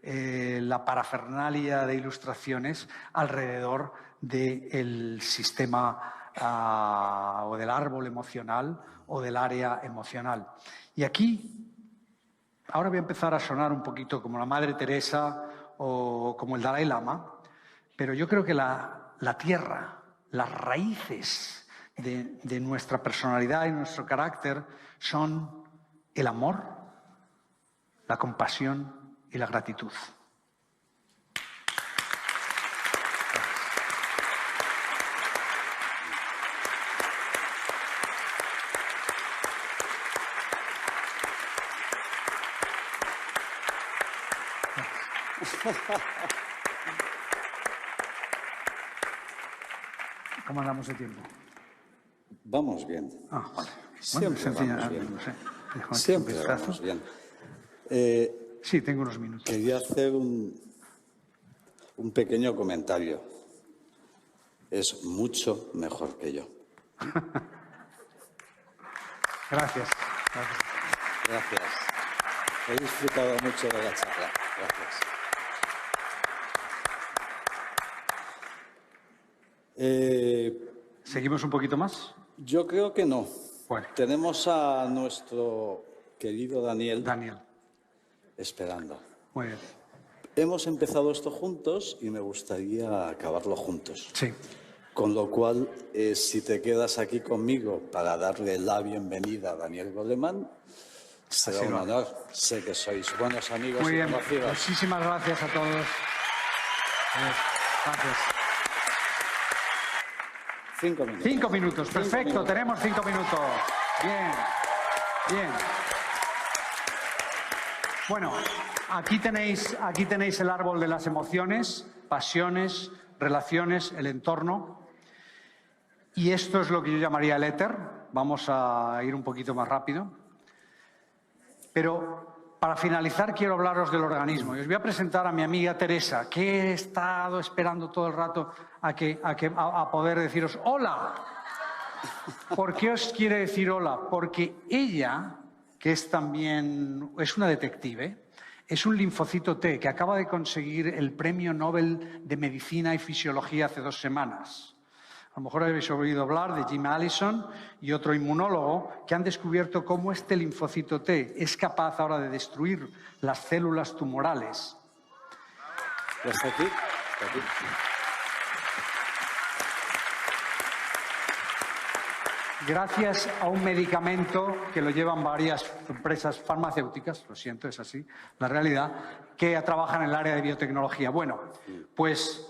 la parafernalia de ilustraciones alrededor del sistema o del árbol emocional o del área emocional. Y aquí, ahora voy a empezar a sonar un poquito como la Madre Teresa o como el Dalai Lama, pero yo creo que la tierra, las raíces de nuestra personalidad y nuestro carácter son el amor, la compasión y la gratitud. ¿Cómo andamos de tiempo? Vamos bien. Ah, vale. Siempre vamos bien. No sé. Siempre vamos bien. Sí, tengo unos minutos. Quería hacer un pequeño comentario. Es mucho mejor que yo. Gracias. Gracias. He disfrutado mucho de la charla. Gracias. ¿Seguimos un poquito más? Yo creo que no. Bueno. Tenemos a nuestro querido Daniel esperando. Muy bien. Hemos empezado esto juntos y me gustaría acabarlo juntos. Sí. Con lo cual, si te quedas aquí conmigo para darle la bienvenida a Daniel Goleman, será un honor. Sé que sois buenos amigos Muy y bien. conocidos. Muchísimas gracias a todos. Gracias. 5 minutos. 5 minutos, perfecto, tenemos 5 minutos. Bien, bien. Bueno, aquí tenéis el árbol de las emociones, pasiones, relaciones, el entorno. Y esto es lo que yo llamaría el éter. Vamos a ir un poquito más rápido. Pero para finalizar quiero hablaros del organismo. Y os voy a presentar a mi amiga Teresa, que he estado esperando todo el rato a poder deciros hola. ¿Por qué os quiere decir hola? Porque ella, que es una detective, es un linfocito T que acaba de conseguir el Premio Nobel de Medicina y Fisiología hace 2 semanas. A lo mejor habéis oído hablar de Jim Allison y otro inmunólogo que han descubierto cómo este linfocito T es capaz ahora de destruir las células tumorales. ¿Está aquí? ¿Está aquí? Gracias a un medicamento que lo llevan varias empresas farmacéuticas, lo siento, es así, la realidad, que trabajan en el área de biotecnología. Bueno, pues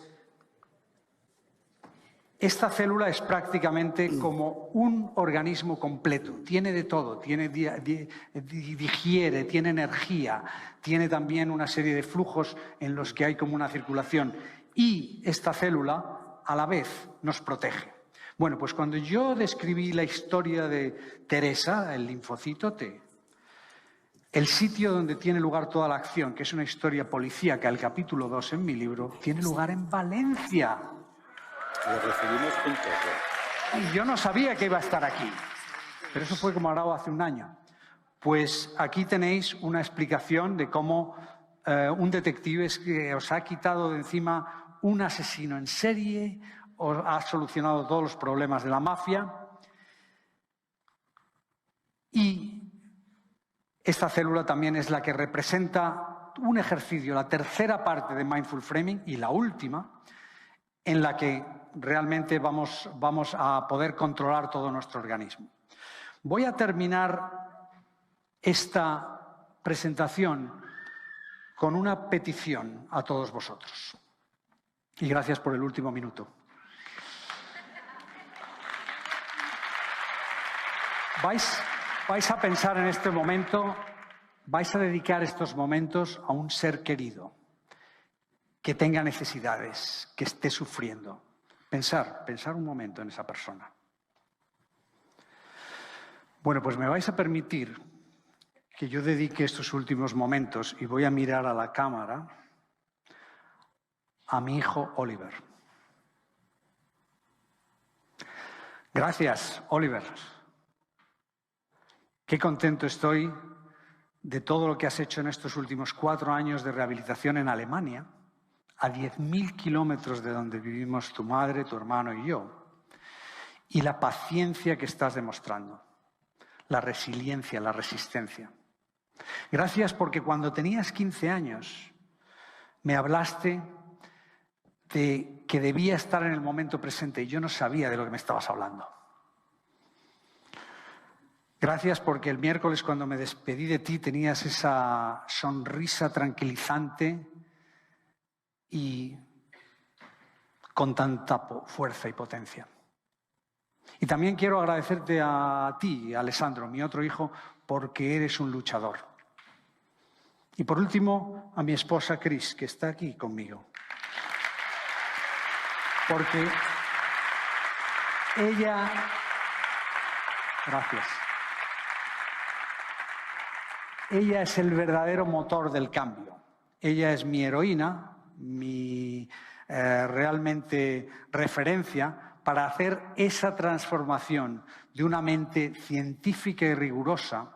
Esta célula es prácticamente como un organismo completo, tiene de todo, digiere, tiene energía, tiene también una serie de flujos en los que hay como una circulación y esta célula a la vez nos protege. Bueno, pues cuando yo describí la historia de Teresa, el linfocito T, el sitio donde tiene lugar toda la acción, que es una historia policíaca, el capítulo 2 en mi libro, tiene lugar en Valencia. Lo recibimos juntos. Y yo no sabía que iba a estar aquí, pero eso fue como ahora hace un año. Pues aquí tenéis una explicación de cómo un detective os ha quitado de encima un asesino en serie, os ha solucionado todos los problemas de la mafia y esta célula también es la que representa un ejercicio, la tercera parte de Mindful Framing y la última, en la que realmente vamos a poder controlar todo nuestro organismo. Voy a terminar esta presentación con una petición a todos vosotros. Y gracias por el último minuto. Vais a pensar en este momento, vais a dedicar estos momentos a un ser querido que tenga necesidades, que esté sufriendo. Pensar un momento en esa persona. Bueno, pues me vais a permitir que yo dedique estos últimos momentos, y voy a mirar a la cámara, a mi hijo Oliver. Gracias, Oliver. Qué contento estoy de todo lo que has hecho en estos últimos 4 años de rehabilitación en Alemania, a 10.000 kilómetros de donde vivimos tu madre, tu hermano y yo, y la paciencia que estás demostrando, la resiliencia, la resistencia. Gracias porque cuando tenías 15 años me hablaste de que debía estar en el momento presente y yo no sabía de lo que me estabas hablando. Gracias porque el miércoles cuando me despedí de ti tenías esa sonrisa tranquilizante y con tanta fuerza y potencia. Y también quiero agradecerte a ti, Alessandro, mi otro hijo, porque eres un luchador. Y por último, a mi esposa Cris, que está aquí conmigo. Porque ella... Gracias. Ella es el verdadero motor del cambio. Ella es mi heroína, mi realmente referencia para hacer esa transformación de una mente científica y rigurosa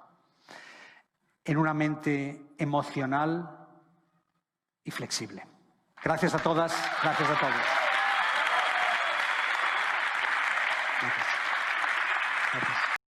en una mente emocional y flexible. Gracias a todas, gracias a todos.